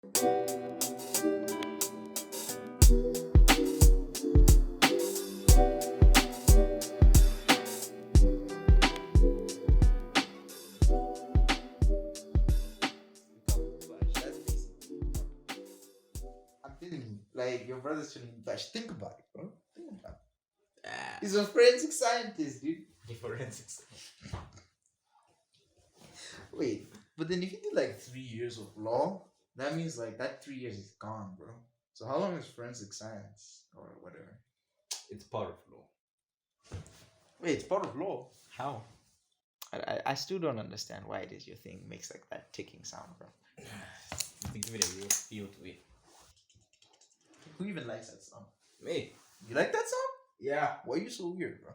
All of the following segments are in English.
That's basically. I'm telling you, like your brother's shouldn't bash. Think about it, bro. Think about it. Ah, He's a forensic scientist, dude. forensics. Wait, but then if you do like 3 years of law, that means like that 3 years is gone, bro. So how long is forensic science or whatever? It's part of law. Wait, it's part of law. How? I still don't understand why it is your thing makes like that ticking sound, bro. Give it a real feel to it. Who even likes that sound? Me? You like that sound? Yeah. Why are you so weird, bro?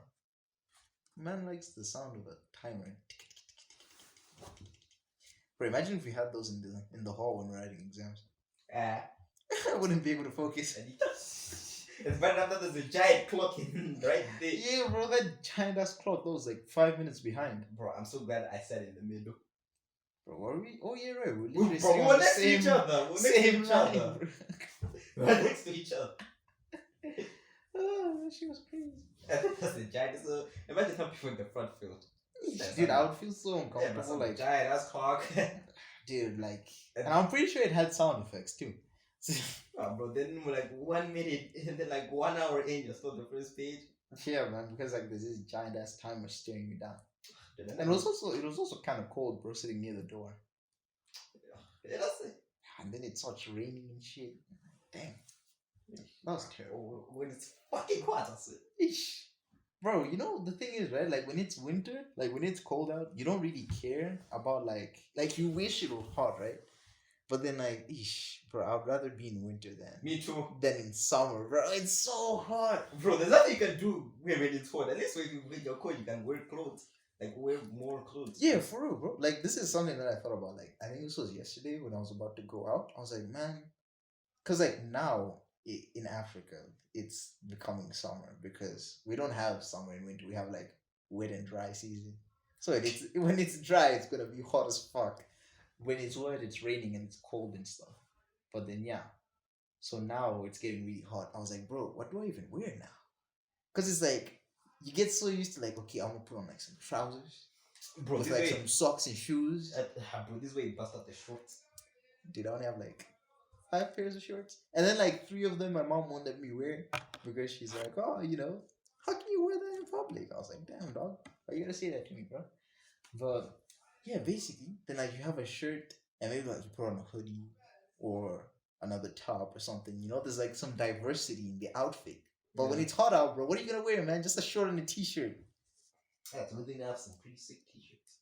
Man likes the sound of a timer. Bro, imagine if we had those in the hall when we're writing exams. Ah. I wouldn't be able to focus. It's better after there's a giant clock in right there. Yeah, bro, that giant ass clock that was like 5 minutes behind. Bro, I'm so glad I sat in the middle. Bro, were we? Oh yeah, right. We're Bro, literally sitting we're on the next to each other. We're next to same each line, other. bro. We're next to each other. Oh, that shit was crazy. I think that's the giant. So imagine how people in the front feel. Dude, I would feel so Yeah, but uncomfortable. some Like, giant ass clock. dude, like, and I'm pretty sure it had sound effects too. Oh, bro, then we're like 1 minute and then like 1 hour in, you're still on the first page. Yeah, man, because like there's this giant ass timer staring you down. Dude, And it was also kind of cold, bro, sitting near the door. Yeah, that's it. And then it starts raining and shit. Damn, that was terrible. When it's fucking hot, that's it. Eesh. Bro, you know the thing is, right? Like when it's winter, like when it's cold out, you don't really care about like you wish it was hot, right? But then like, eesh, bro, I'd rather be in winter Me too. than in summer, bro. It's so hot. Bro, there's nothing you can do when it's hot. At least when you're cold, you can wear clothes. Like wear more clothes. Yeah, for real, bro. Like this is something that I thought about. Like I think this was yesterday when I was about to go out. I was like, man, because like now in Africa, it's becoming summer because we don't have summer and winter. We have like wet and dry season. So it's when it's dry, it's gonna be hot as fuck. When it's wet, it's raining and it's cold and stuff. But then yeah, so now it's getting really hot. I was like, bro, what do I even wear now? Because it's like you get so used to like, okay, I'm gonna put on like some trousers Bro, with this like way. some socks and shoes. Bro, this way you bust out the shorts. Dude, I only have like 5 pairs of shorts, and then like 3 of them my mom won't let me wear because she's like, oh, how can you wear that in public? I was like, damn, dog, why you gonna say that to me, bro? But yeah, basically, then like you have a shirt and maybe like you put on a hoodie or another top or something. There's like some diversity in the outfit. But when Yeah. it's hot out, bro, what are you gonna wear, man? Just a short and a t-shirt. Yeah, it's good thing I have some pretty sick t-shirts.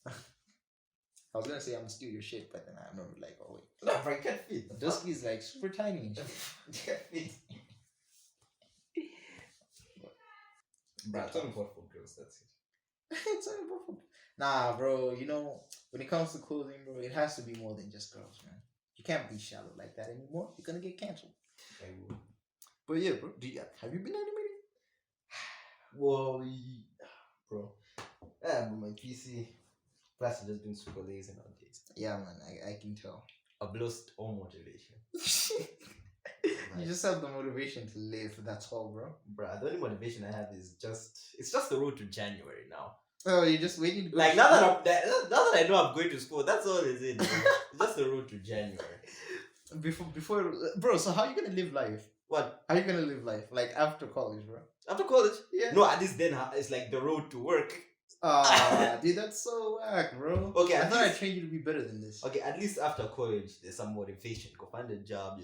I was gonna say I'm gonna steal your shit, but then I remember like, oh wait. No, bro, you can't fit. Doski is like super tiny and shit. You can't fit. Bro, it's only for girls, that's it. It's only for Nah, bro, when it comes to clothing, bro, it has to be more than just girls, man. You can't be shallow like that anymore. You're gonna get canceled. I will. But yeah, bro, have you been animating? Well, bro. Yeah, but my PC class has just been super lazy nowadays. Yeah, man, I can tell. I've lost all motivation. You just have the motivation to live, that's all, bro. Bro, the only motivation I have is it's just the road to January now. Oh, you're just waiting to go Like to now school? that I know I'm going to school, that's all it is. Bro. It's just the road to January. Before, bro, so how are you gonna live life? What? How are you gonna live life? Like after college, bro? After college? Yeah. No, at least then it's like the road to work. Dude, that's so whack, bro. Okay, I at thought I least- trained you to be better than this. Okay, at least after college, there's some motivation. Go find a job,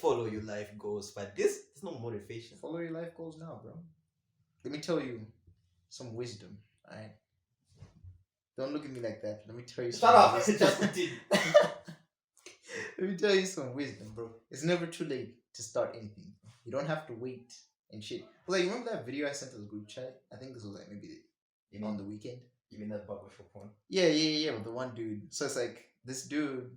follow your life goals. But there's no motivation. Follow your life goals now, bro. Let me tell you some wisdom, alright? Don't look at me like that. Let me tell you Shut some up! wisdom. Just continue. Let me tell you some wisdom, bro. It's never too late to start anything. You don't have to wait and shit. Like, remember that video I sent to the group chat? I think this was like maybe on the weekend. You mean that barbershop one? Yeah, with the one dude. So it's like this dude,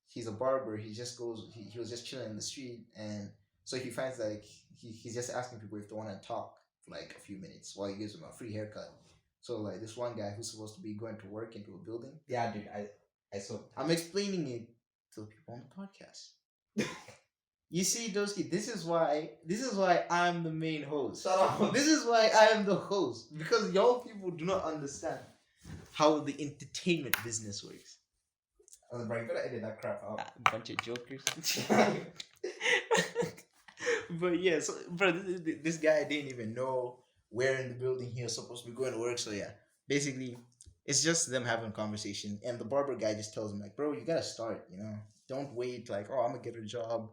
he's a barber. He just goes, he was just chilling in the street, and so he finds like he's just asking people if they want to talk for like a few minutes while he gives them a free haircut. So like this one guy who's supposed to be going to work into a building, Yeah, dude. I saw. I'm explaining it to the people on the podcast. You see, Doski, this is why I'm the main host. Shut up. This is why I am the host. Because y'all people do not understand how the entertainment business works. I was like, bro, you gotta edit that crap out. Bunch of jokers. But yeah, so bro, this guy didn't even know where in the building he was supposed to be going to work. So yeah, basically, it's just them having a conversation, and the barber guy just tells him like, "Bro, you gotta start. Don't wait. Like, oh, I'm gonna get a job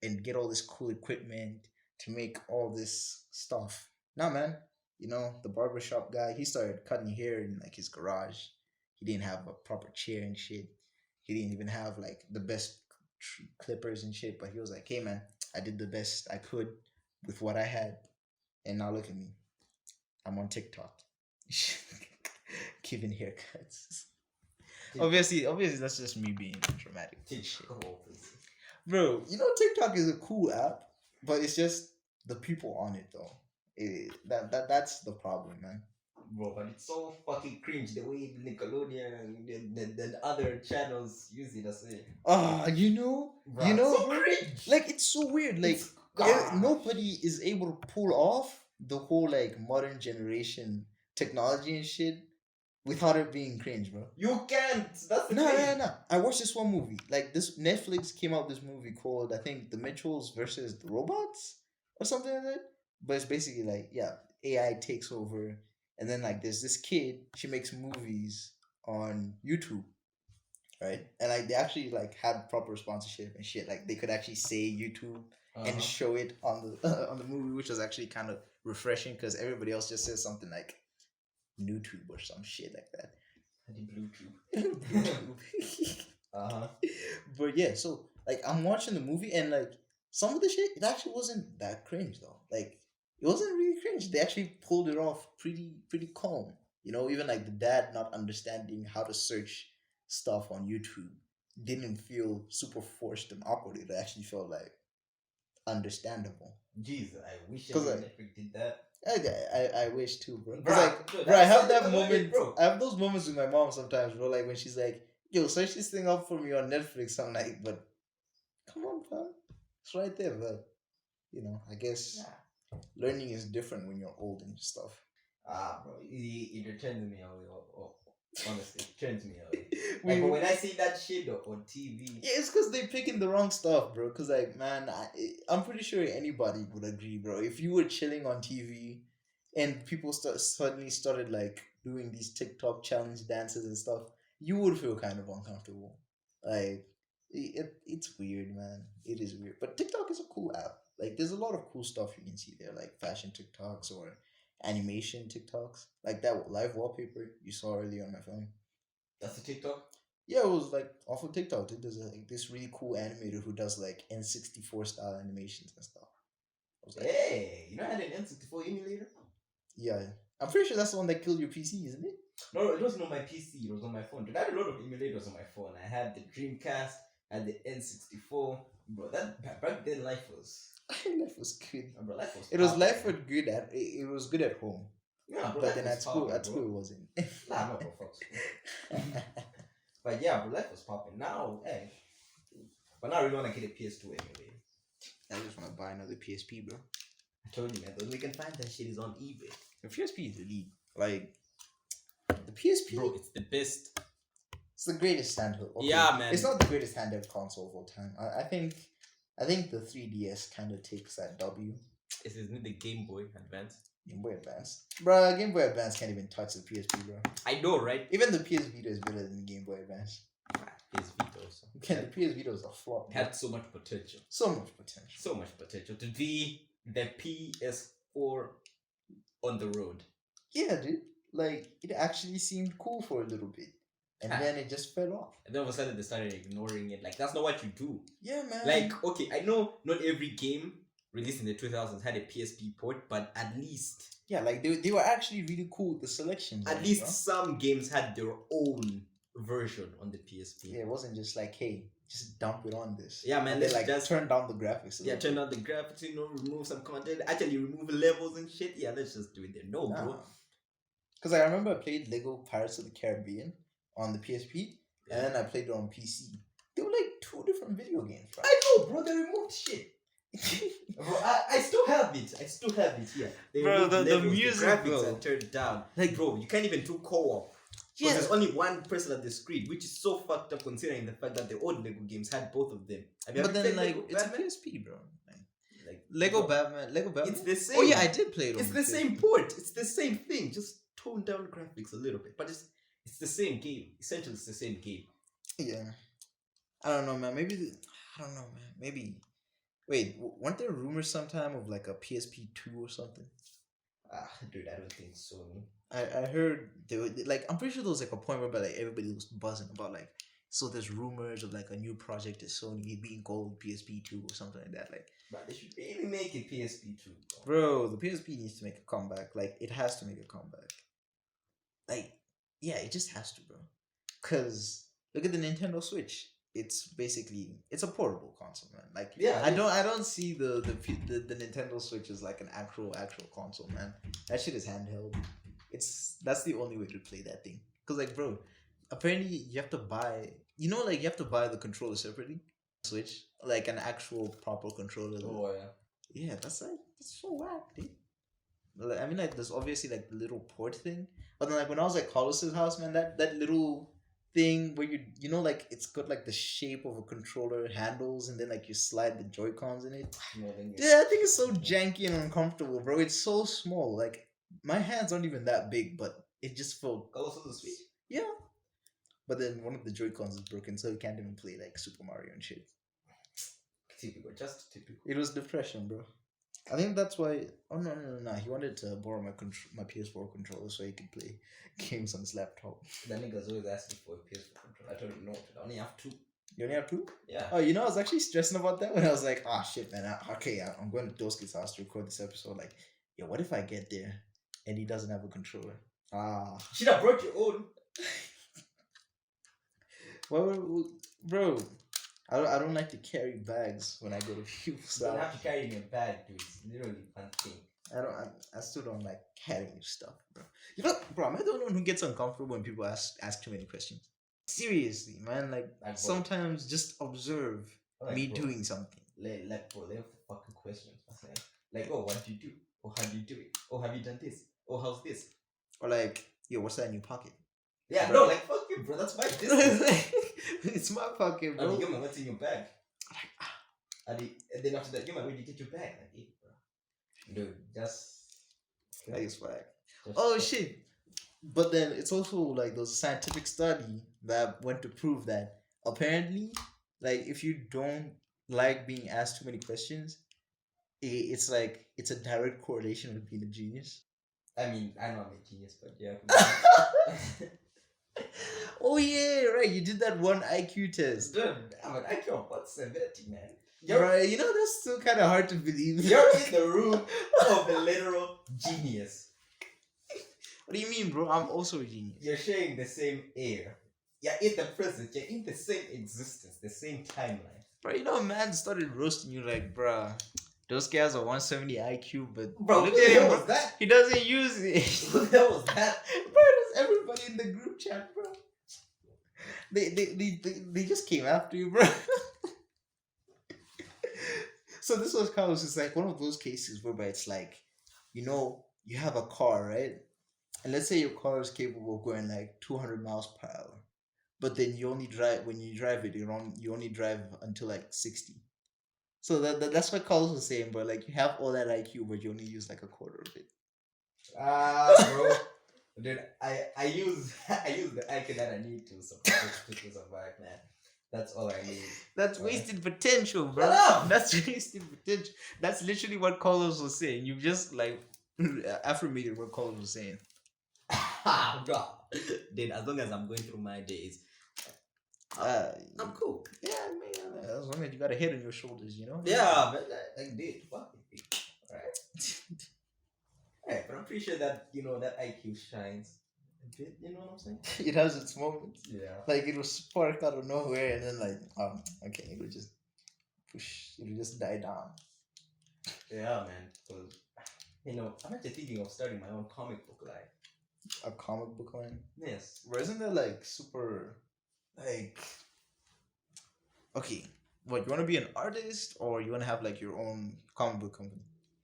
and get all this cool equipment to make all this stuff." Nah, man. The barbershop guy, he started cutting hair in like his garage. He didn't have a proper chair and shit. He didn't even have like the best clippers and shit. But he was like, "Hey, man, I did the best I could with what I had, and now look at me. I'm on TikTok, giving haircuts." Obviously, that's just me being dramatic. Bro, TikTok is a cool app, but it's just the people on it though. That's the problem, man. Bro, but it's so fucking cringe the way Nickelodeon and the other channels use it as a. So cringe. Like it's so weird. Like nobody is able to pull off the whole like modern generation technology and shit without it being cringe, bro. You can't. That's the No. thing. I watched this one movie. Like this Netflix came out with this movie called, I think, The Mitchells versus the Robots or something like that. But it's basically like, yeah, AI takes over, and then like there's this kid. She makes movies on YouTube, right? And like they actually like had proper sponsorship and shit. Like they could actually say YouTube and show it on the on the movie, which was actually kind of refreshing because everybody else just says something like YouTube or some shit like that. Bluetooth. But yeah, so like I'm watching the movie and like some of the shit, it actually wasn't that cringe though. Like it wasn't really cringe. They actually pulled it off pretty calm. Even like the dad not understanding how to search stuff on YouTube didn't feel super forced and awkward. It actually felt like understandable. Jeez, I wish Netflix did that. I wish too, bro. Bro, I have that moment. Bro. I have those moments with my mom sometimes, bro. Like when she's like, "Yo, search this thing up for me on Netflix." I'm like, "But come on, fam, it's right there." But I guess learning is different when you're old and stuff. Bro, it turns me away. Honestly, it turns me away. Like, but when I see that shit on TV, yeah, it's because they're picking the wrong stuff, bro. Because like, man, I'm pretty sure anybody would agree, bro. If you were chilling on TV and people suddenly started like doing these TikTok challenge dances and stuff, you would feel kind of uncomfortable. Like, it's weird, man. It is weird. But TikTok is a cool app. Like, there's a lot of cool stuff you can see there, like fashion TikToks or animation TikToks, like that live wallpaper you saw earlier on my phone. That's a TikTok? Yeah, it was like off of TikTok. There's like this really cool animator who does like N64 style animations and stuff. I was like, hey, I had an N64 emulator? Yeah. I'm pretty sure that's the one that killed your PC, isn't it? No, it wasn't on my PC, it was on my phone. Dude, I had a lot of emulators on my phone. I had the Dreamcast, I had the N64. Bro, back then life was good. Bro, life was good at it was good at home. Yeah, bro, but then at school it wasn't. Nah, not for fuck's But yeah, bro, life was popping. Now, hey. But now I really want to get a PS2 emulator. I just want to buy another PSP, bro. I told you, man, the only way you can find that shit is on eBay. The PSP is elite. Like the PSP, bro, it's the best. It's the greatest handheld. Okay. Yeah, man. It's not the greatest handheld console of all time. I think the 3DS kind of takes that W. Isn't it the Game Boy Advance? Game Boy Advance. Bro, Game Boy Advance can't even touch the PSP, bro. I know, right? Even the PS Vita is better than the Game Boy Advance. PS Vita also. The PS Vita was a flop. It had so much potential. So much potential to be the PS4 on the road. Yeah, dude. Like, it actually seemed cool for a little bit. And then it just fell off. And then all of a sudden they started ignoring it. Like, that's not what you do. Yeah, man. Like, okay, I know not every game released in the 2000s had a PSP port, but at least... Yeah, like, they were actually really cool with the selections. At least some games had their own version on the PSP. Yeah, it wasn't just like, hey, just dump it on this. Yeah, man, let's just turn down the graphics. Turn down the graphics, remove some content, actually remove levels and shit. Yeah, let's just do it there. No, bro. Because I remember I played Lego Pirates of the Caribbean on the PSP, and then I played it on PC. They were like 2 different video games, bro. I know, bro. They removed shit. Bro, I still have it. I still have it here. They Bro, removed the levels, music, the graphics bro. are turned down. Like, Bro, you can't even do co-op. Because yeah, there's only one person at the screen, which is so fucked up considering the fact that the old Lego games had both of them. Have you but ever then played like Lego it's a Batman? PSP, bro. Like, Lego bro, Batman, Lego Batman. it's the same. Oh yeah, I did play it. On It's the same port. It's the same thing. Just tone down the graphics a little bit, but it's the same game. Essentially, it's the same game. Yeah, I don't know, man. Maybe I don't know, man. Maybe. Wait, weren't there rumors sometime of like a PSP 2 or something? Dude, I don't think so. I heard they were like, I'm pretty sure there was like a point where like everybody was buzzing about like, so there's rumors of like a new project at Sony being called PSP 2 or something like that. Like, But they should really make it PSP 2. bro, the PSP needs to make a comeback. Like, it has to make a comeback. Like, yeah, it just has to, bro. Cause look at the Nintendo Switch. It's basically it's a portable console, man. Like, Yeah, I don't see the Nintendo Switch as like an actual console, man. That shit is handheld. That's the only way to play that thing. Cause like, bro, apparently you have to buy. You know, like you have to buy the controller separately. Switch, like an actual proper controller. Oh yeah. Yeah, that's so whack, dude. Like, I mean, like there's obviously like the little port thing, but then like when I was at Carlos's house, man, that little thing where you know like it's got like the shape of a controller handles, and then like you slide the Joy-Cons in it. Yeah, I think it's so janky and uncomfortable, bro. It's so small. Like my hands aren't even that big, but it just felt. Also the Switch. Yeah. But then one of the Joy-Cons is broken, so you can't even play like Super Mario and shit. Typical, just typical. It was depression, bro. I think that's why. Oh no! He wanted to borrow my PS4 controller so he could play games on his laptop. That nigga's always asking for a PS4 controller. I told him no. I only have 2. You only have 2? Yeah. Oh, you know, I was actually stressing about that when I was like, ah, shit, man. I'm going to Doski's house to record this episode. Like, yo, what if I get there and he doesn't have a controller? Should have brought your own. Well, bro, I don't like to carry bags when I go to people's You don't house. have to carry in your bag, dude. It's literally one thing. I still don't like carrying stuff, bro. You know, bro, am I the only one who gets uncomfortable when people ask too many questions? Seriously, man. Like Like, bro. sometimes just observe Like, me bro, doing something. Like, bro, lay off the fucking questions. Like, oh, what do you do? Oh, how do you do it? Oh, have you done this? Oh, how's this? Or like, yo, what's that in your pocket? Yeah, Bro. no, like, fuck you, bro. That's my business. It's my pocket, bro. And you man, what's in your bag? And then after that, where did you get your bag? Like, hey, bro. Dude, just. Like it's swag. just- Oh shit! But then it's also like there's a scientific study that went to prove that apparently, like if you don't like being asked too many questions, it's like it's a direct correlation with being a genius. I mean, I know I'm a genius, but yeah. Oh yeah, right. You did that one IQ test. Dude, I'm an IQ of 170, man. Right, you know that's still kind of hard to believe. You're in the room of a literal genius. What do you mean, bro? I'm also a genius. You're sharing the same air. You're in the present. You're in the same existence, the same timeline. Bro, you know, man started roasting you like, bruh, those guys are 170 IQ, but Bro, look who at the him, hell bro. was that? He doesn't use it. Who the hell was that? Bro, there's everybody in the group chat, bro. They just came after you, bro. So this was Carlos. It's like one of those cases whereby it's like, you know, you have a car, right? And let's say your car is capable of going like 200 miles per hour, but then you only drive when you drive it, you only drive until like 60. So that's what Carlos was saying, bro. Like you have all that IQ, but you only use like a quarter of it. Bro. Dude, I use the IQ that I need to survive, man. That's all I need. That's Right. wasted potential, bro. Shut up! That's wasted potential. That's literally what Carlos was saying. You just like affirmated what Carlos was saying. God. Dude, as long as I'm going through my days, I'm cool. Yeah, man. As long as you got a head on your shoulders, you know. Yeah, but like, dude, fuck it, right? Right, but I'm pretty sure that that IQ shines a bit. You know what I'm saying? It has its moments. Yeah. Like it was sparked out of nowhere, and then like, okay, it would just push. It would just die down. Yeah, man. Because I'm actually thinking of starting my own comic book line. A comic book line. Yes. Or isn't there like super, like? Okay, what you want to be an artist or you want to have like your own comic book company?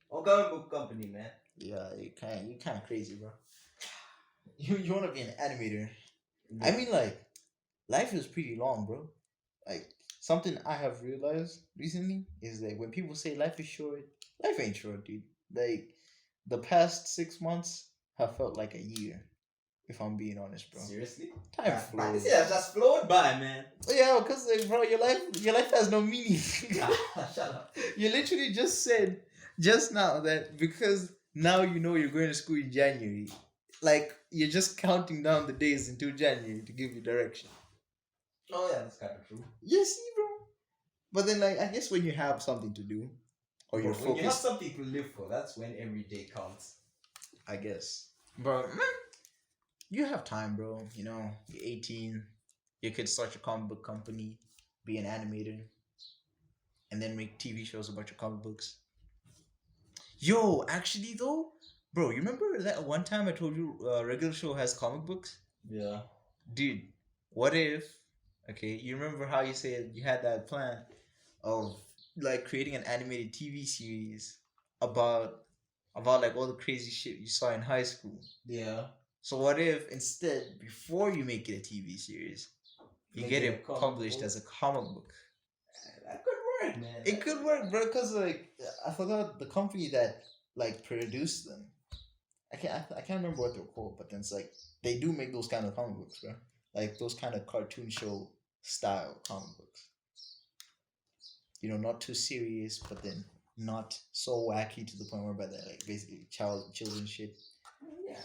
Oh, comic book company, man. Yeah, you kind of crazy, bro. You want to be an animator? I mean, like life is pretty long, bro. Like something I have realized recently is that when people say life is short, life ain't short, dude. Like the past 6 months have felt like a year, if I'm being honest, bro. Seriously? Time But this flows. year has just flowed by, man. Yeah, because like, bro, your life has no meaning. Shut up. You literally just said just now that because now you know you're going to school in January, like you're just counting down the days until January to give you direction. Oh yeah, that's kind of true. You see, bro. But then, like, I guess when you have something to do, or you're Bro, when you have focused, something to live for, that's when every day counts. I guess. Bro, man, you have time, bro. You know, you're 18. You could start your comic book company, be an animator, and then make TV shows about your comic books. Yo, actually, though, bro, you remember that one time I told you regular show has comic books? Yeah. Dude, what if, okay, you remember how you said you had that plan of like creating an animated TV series about like all the crazy shit you saw in high school. Yeah. So what if instead before you make it a TV series, you Make get it a it comic published book? as a comic book? That could work, man. It could work, bro. Cause like I forgot the company that like produced them. I can't remember what they're called, but then it's like they do make those kind of comic books, bro. Like those kind of cartoon show style comic books. You know, not too serious, but then not so wacky to the point where they're like basically children shit. Yeah.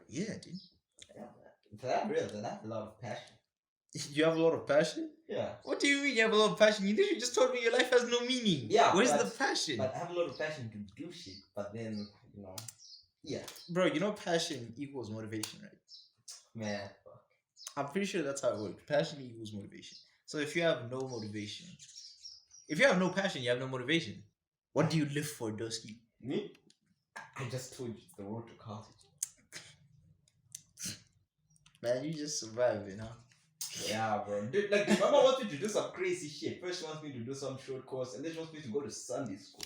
Yeah, dude. Yeah. For that real, then I have a lot of passion. You have a lot of passion? Yeah. What do you mean you have a lot of passion? You literally just told me your life has no meaning. Yeah. Where's the passion? But I have a lot of passion to do shit. But then, you know, yeah. Bro, you know passion equals motivation, right? Man, fuck. I'm pretty sure that's how it works. Passion equals motivation. So if you have no motivation, if you have no passion, you have no motivation. What do you live for, Doski? Me? I just told you the road to college. Man, you just surviving, huh? Yeah, bro. Dude, like, my mama wants me to do some crazy shit. First, she wants me to do some short course, and then she wants me to go to Sunday school.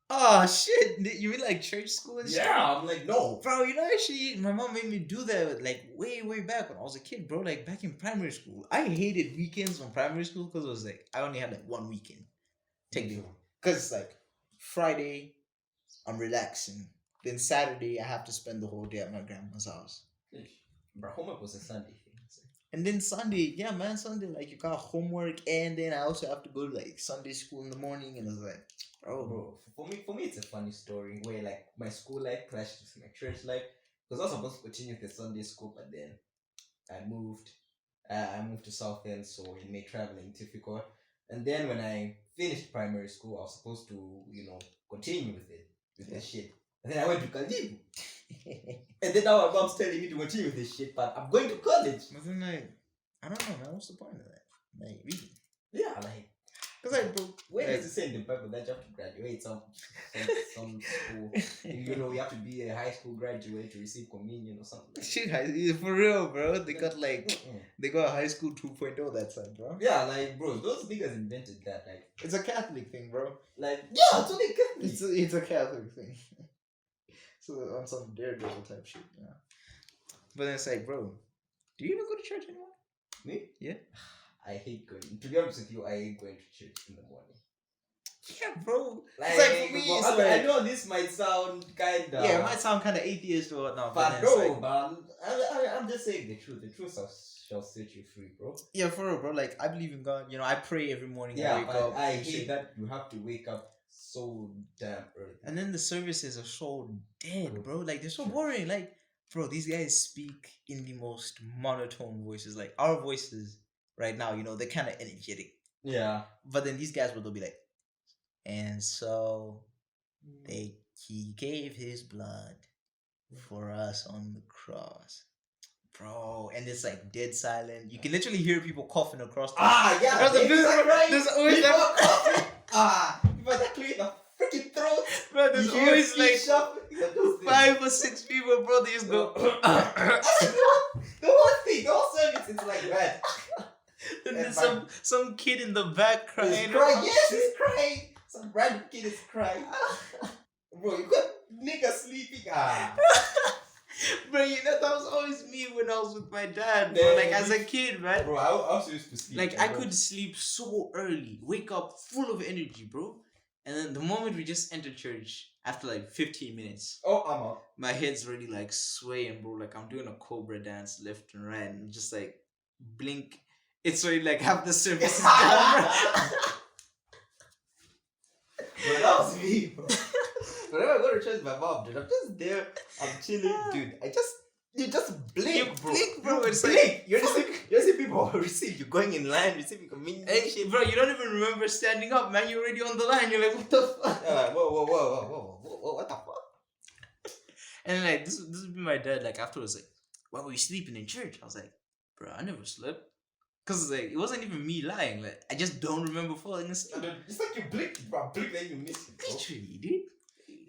Oh shit! You mean like church school and shit? Yeah, I'm like, no. Bro, you know, actually, my mom made me do that like way back when I was a kid, bro. Like back in primary school, I hated weekends from primary school because it was like I only had like one weekend. Technically, because it's like Friday, I'm relaxing. Then Saturday, I have to spend the whole day at my grandma's house. Bro, homework was a Sunday thing. So. And then Sunday, yeah, man, Sunday, like you got homework, and then I also have to go to like Sunday school in the morning, and it's like, bro, for me, it's a funny story where like my school life clashed with my church life. Because I was supposed to continue with the Sunday school, but then I moved. I moved to South End, so it made traveling difficult. And then when I finished primary school, I was supposed to, you know, continue with this shit. And then I went to Kalibu. And then now my mom's telling me to continue with this shit, but I'm going to college. But then like, I don't know, man. What's the point of that? Like, really? Yeah, like, because like, bro, where like, does it say in the Bible that you have to graduate some school? You know, you have to be a high school graduate to receive communion or something. Shit, for real, bro. They got like, they got a high school 2.0 that time, bro. Yeah, like, bro, those niggas invented that. Like, it's a Catholic thing, bro. Like, yeah, it's only Catholic. It's a Catholic thing. So on some daredevil type shit, you know. But then it's like, bro, do you even go to church anymore? Me? Yeah. I hate going. To be honest with you, I hate going to church in the morning. Yeah, bro. Like, it's like for me, bro, it's I like, know this might sound kind of. yeah, it might sound kind of atheist or whatnot, but then bro, it's like, I'm just saying the truth. The truth shall set you free, bro. yeah, for real, bro. Like, I believe in God. You know, I pray every morning. Yeah, I wake up. I hate that you have to wake up so damn early. And then the services are so dead, bro. Like, they're so boring. Like, bro, these guys speak in the most monotone voices. Like, our voices right now, you know, they're kind of energetic. Yeah. But then these guys will be like, and so he gave his blood for us on the cross. Bro, and it's like dead silent. You can literally hear people coughing across the yeah. There's always but that clear the freaking throat. Bro, there's always like shuffling. 5 or 6 people, bro. They just go. The whole thing, the whole service, it's like that. And then some kid in the back crying. He's crying. Yes, he's crying. Some random kid is crying. Bro, you got nigga sleeping. Bro, you know that was always me when I was with my dad, bro. Like as a kid, man. Bro, I also used to sleep. Like I could sleep so early, wake up full of energy, bro. And then the moment we just entered church, after like 15 minutes, Oh, I'm up. my head's already like swaying, bro. Like I'm doing a cobra dance left and right, and just like blink. It's already like half the service is done, bro. Bro, that was me, bro. Whenever I go to church with my mom, dude, I'm just there, I'm chilling, dude. You just blink, You bro. blink, bro. It's blink. like You're just see people receive. You're going in line, receiving communion. hey, bro, you don't even remember standing up, man. You're already on the line. You're like, what the fuck? You're like, whoa, what the fuck? And then, like this would be my dad. Like afterwards, like, why were you sleeping in church? I was like, bro, I never slept. Cause like it wasn't even me lying. Like I just don't remember falling asleep. Dude, it's like you blink, bro. Blink, then you miss it, bro. Literally, dude.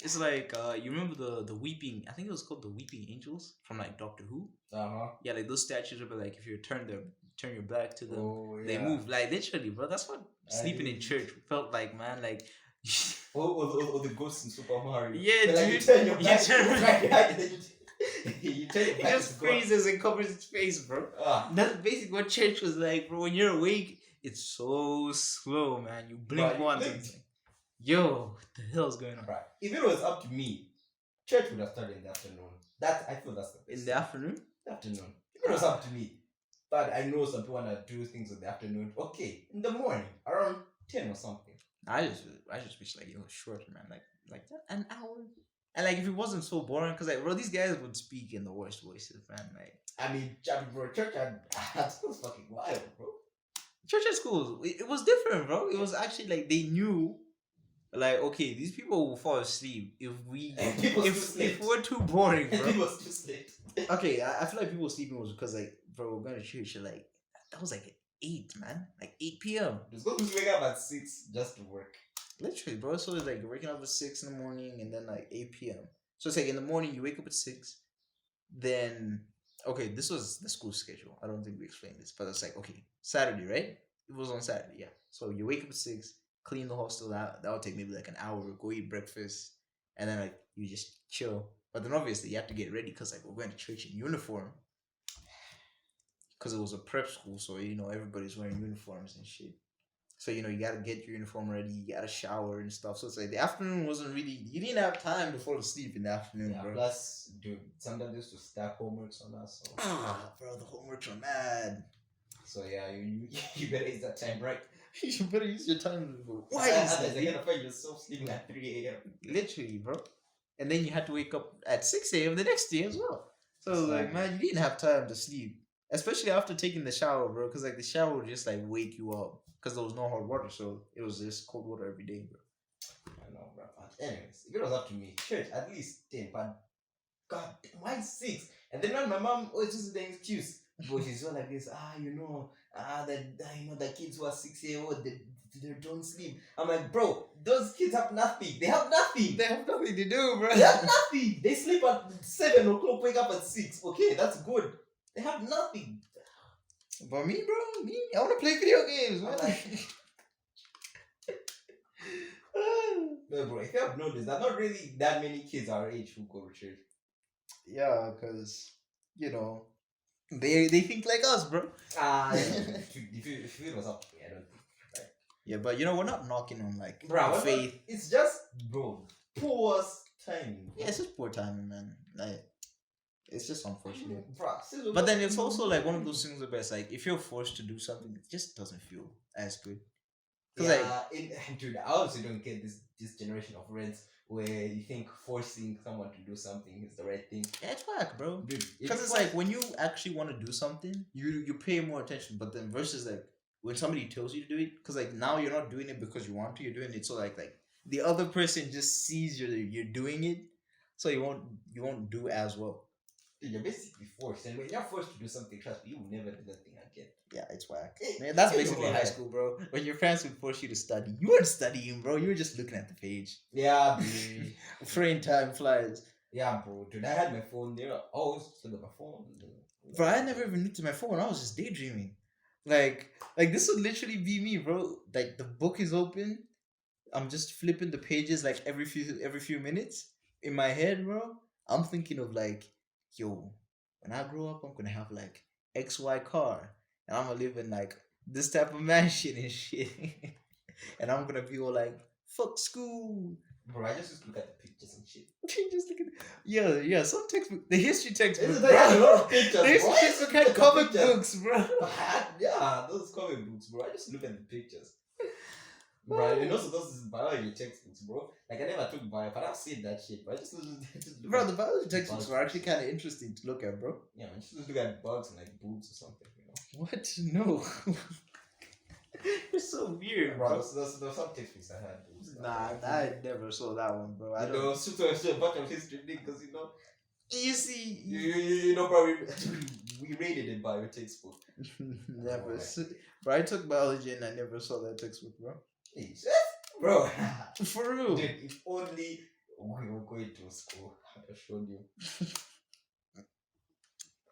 It's like you remember the weeping. I think it was called the Weeping Angels from like Doctor Who. Uh-huh. Yeah, like those statues were like if you turn your back to them, Oh, yeah. they move. Like literally, bro. That's what sleeping in church felt like, man. Like. Or the ghosts in Super Mario. Yeah, Like, dude. you turn your back, turn- and then you turn your He back. just freezes and covers his face, bro. That's basically what church was like, bro. When you're awake, it's so slow, man. You blink Bro, you once. blink. It's like, yo, what the hell's going on? Right. If it was up to me, church would have started in the afternoon. I feel that's the best. In the afternoon? Afternoon. If it was up to me. But I know some people want to do things in the afternoon. Okay, in the morning, around 10 or something. I just wish like it was shorter, man. Like an hour. And like if it wasn't so boring, cause like bro, these guys would speak in the worst voices, man. Like I mean, bro, church at school's fucking wild, bro. church at school, it was different, bro. It was actually like they knew, like okay, these people will fall asleep if we're too boring, bro. People still sleep. Okay, I feel like people sleeping was because like bro, we're going to church at like that was like at 8, man, like 8 p.m. Just go to wake up at 6 just to work. Literally, bro. So it's like you're waking up at 6 in the morning and then like 8 p.m. So it's like in the morning you wake up at 6, then okay, this was the school schedule. I don't think we explained this, but it's like okay, Saturday, right? It was on Saturday, yeah. So you wake up at 6, clean the hostel out. That would take maybe like an hour. Go eat breakfast, and then like you just chill. But then obviously you have to get ready because like we're going to church in uniform. Because it was a prep school, so you know everybody's wearing uniforms and shit. So you know you gotta get your uniform ready, you gotta shower and stuff. So it's like the afternoon wasn't really, you didn't have time to fall asleep in the afternoon, Yeah, bro. plus, dude, sometimes they used to stack homeworks on us. So, Bro, the homeworks are mad. so yeah, you better use that time right. You better use your time. Why Otherwise, is you're that? gonna find yourself sleeping at 3 a.m. Literally, bro. And then you had to wake up at 6 a.m. the next day as well. So Exactly. like, man, you didn't have time to sleep, especially after taking the shower, bro. Because like the shower would just like wake you up. Because there was no hot water, so it was just cold water every day, bro. I know, bro. But anyways, if it was up to me, church at least 10, but God, why 6? And then when my mom always uses the excuse, but she's all like this, the kids who are 6-year-old, they don't sleep. I'm like, bro, those kids have nothing. They have nothing. They have nothing to do, bro. They have nothing. They sleep at 7 o'clock, wake up at 6. Okay, that's good. They have nothing. But me, bro, I want to play video games, man. No, bro, if you have noticed, there are not really that many kids our age who go to church. Yeah, because, you know, they think like us, bro. If it was up to me, I don't think. Right? Yeah, but, you know, we're not knocking on, like, Bro, faith. it's just, bro, poor timing. Yeah, it's just poor timing, man. Like, it's just unfortunate. Bro, But then it's also, like, one of those things where it's like, if you're forced to do something, it just doesn't feel as good. Yeah, dude, I honestly don't get this generation of Reds where you think forcing someone to do something is the right thing. Yeah, it's whack, bro. Dude, Because it's like when you actually want to do something, you pay more attention. But then versus like when somebody tells you to do it, because like now you're not doing it because you want to, you're doing it so like the other person just sees you're doing it, so you won't do as well. Dude, you're basically forced, and when you're forced to do something, trust me, you will never do that thing again. Yeah, it's whack. Man, that's basically high school, bro. When your parents would force you to study, you weren't studying, bro. You were just looking at the page. Yeah, dude. Frame time flies. Yeah, bro. Dude, I had my phone there. I always look at my phone. Bro, I never even looked at my phone. I was just daydreaming. Like this would literally be me, bro. Like the book is open. I'm just flipping the pages like every few minutes in my head, bro. I'm thinking of like, yo, when I grow up, I'm gonna have like XY car, and I'm gonna live in like this type of mansion and shit, and I'm gonna be all like, fuck school. Bro, I just used to look at the pictures and shit. Just look at yeah. Some textbook, the history textbook, Isn't bro. there a lot of pictures? The history Why textbook just had look at the comic pictures? books, bro. Yeah, those comic books, bro. I just look at the pictures. Bro, and also those biology textbooks, bro. Like I never took bio, but I've seen that shit. But I just look Bro, at the biology textbooks bugs were and actually shit. kind of interesting to look at, bro. Yeah, man, just look at bugs and like boobs or something, you know. What? No. It's so weird, Bro, bro. there's some textbooks I had boobs. Nah, I never saw that one, bro. I You don't. know, super a bunch of history niggas, you know. You see, You know, bro, we rated it by your textbook. never. Alright. Bro, I took biology and I never saw that textbook, bro. Hey, shit. Bro, For real. dude, if only we were going to school, I showed you.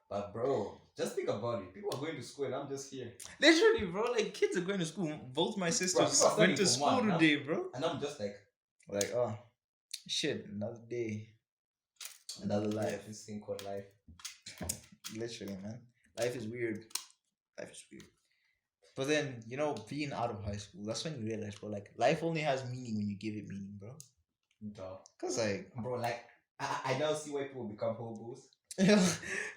But bro, just think about it. People are going to school and I'm just here. Literally, bro. Like kids are going to school. Both my sisters people are went to studying for school one, huh? today, bro. And I'm just like, Like, oh, shit, another day, another life. This thing called life. Literally, man. Life is weird. Life is weird. But then, being out of high school, that's when you realize, bro, like, life only has meaning when you give it meaning, bro. Duh. Because, like, Bro, like, I now see why people become hobos.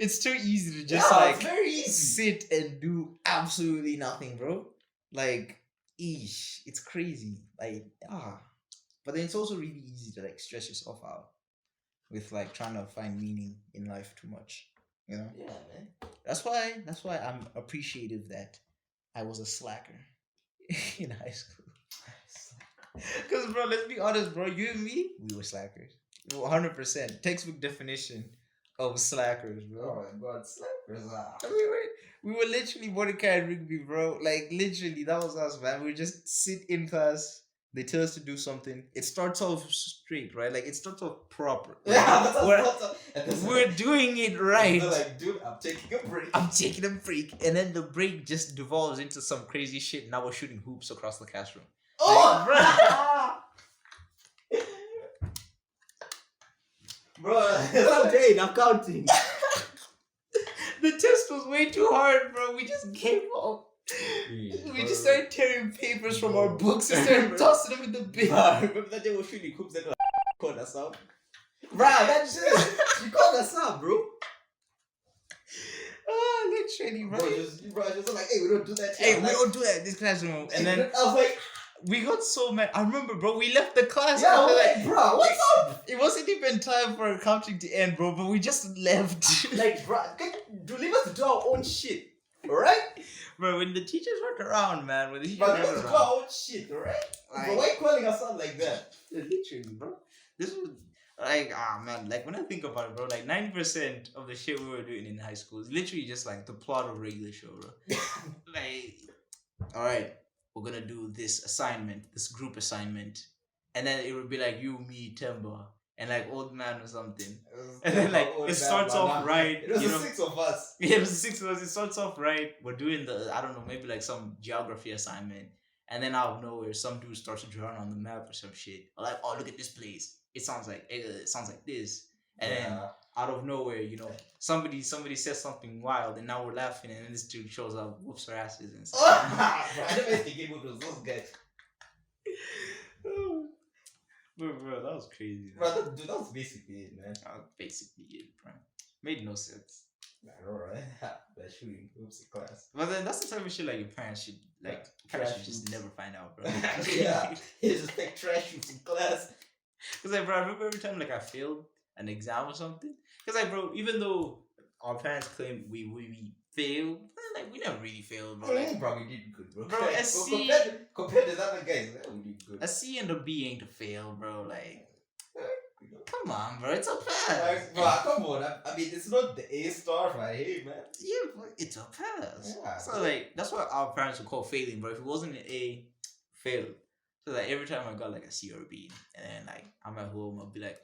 it's too easy to just, it's very easy. sit and do absolutely nothing, bro. Like, it's crazy. Like, But then it's also really easy to, like, stress yourself out with, like, trying to find meaning in life too much, Yeah, man. That's why I'm appreciative that I was a slacker in high school. Because, bro, let's be honest, bro. You and me, we were slackers. 100%. Textbook definition of slackers, Oh bro. my god, slackers are. We were literally Mordecai and Rigby, bro. Like, literally, that was us, man. We just sit in class. They tell us to do something. It starts off straight, right? Like, it starts off proper. Right? Yeah, We're doing it right. They're like, dude, I'm taking a break. I'm taking a break. And then the break just devolves into some crazy shit. Now we're shooting hoops across the classroom. Oh! Bro, I'm dead, I'm counting. The test was way too hard, bro. We just gave up. We just started tearing papers from our books and started tossing them in the bin. Remember that day we were shooting hoops and called us out? Bro, that's it. You called us out, bro. Literally, bro. Bro, just like, hey, we don't do that. Hey, I'm we like, don't do that in this classroom. And then I was like, we got so mad. I remember, bro, we left the class. yeah, after I'm that. like, bro, what's up? It wasn't even time for accounting to end, bro, but we just left. Like, bro, leave us to do our own shit, alright? Bro, when the teachers weren't around, man, when the teachers Bro, leave us weren't to do around. our own shit, alright? Like- Bro, why are you calling us out like that? Yeah, literally, bro. This was like, man, like when I think about it, bro, like 90% of the shit we were doing in high school is literally just like the plot of a regular show, bro. Like, all right, we're gonna do this assignment, this group assignment, and then it would be like you, me, Temba, and like old man or something. And then like it starts off right. It was you the know, 6 of us. yeah, it was the 6 of us. It starts off right. We're doing the, I don't know, maybe like some geography assignment. And then out of nowhere, some dude starts drawing on the map or some shit. Or like, oh, look at this place. It sounds like this. And then out of nowhere, somebody says something wild, and now we're laughing, and then this dude shows up, whoops our asses, and stuff. I never used to get with those guys. Bro, that was crazy. Bro, that was basically it, man. That was basically it, bro. Made no sense. I know, right? That shooting hoops in class. But then that's the type of shit like your parents should just never find out, bro. Yeah, he just take trash shoots in class. Cause like, bro, I remember every time like I failed an exam or something. Cause like, bro, even though our parents claim we failed, like we never really failed, bro. Like, Bro, we did good, bro. Bro, a C, compared to the other guys, we did good. a C and a B ain't a fail, bro. Like, come on, bro, it's a pass. Like, bro, come on. I mean, it's not the A star, right? Hey, man. Yeah, but it's a pass. Yeah. So like, that's what our parents would call failing, bro. If it wasn't an A, failed. So like every time I got like a C or a B, and then like I'm at home, I'll be like,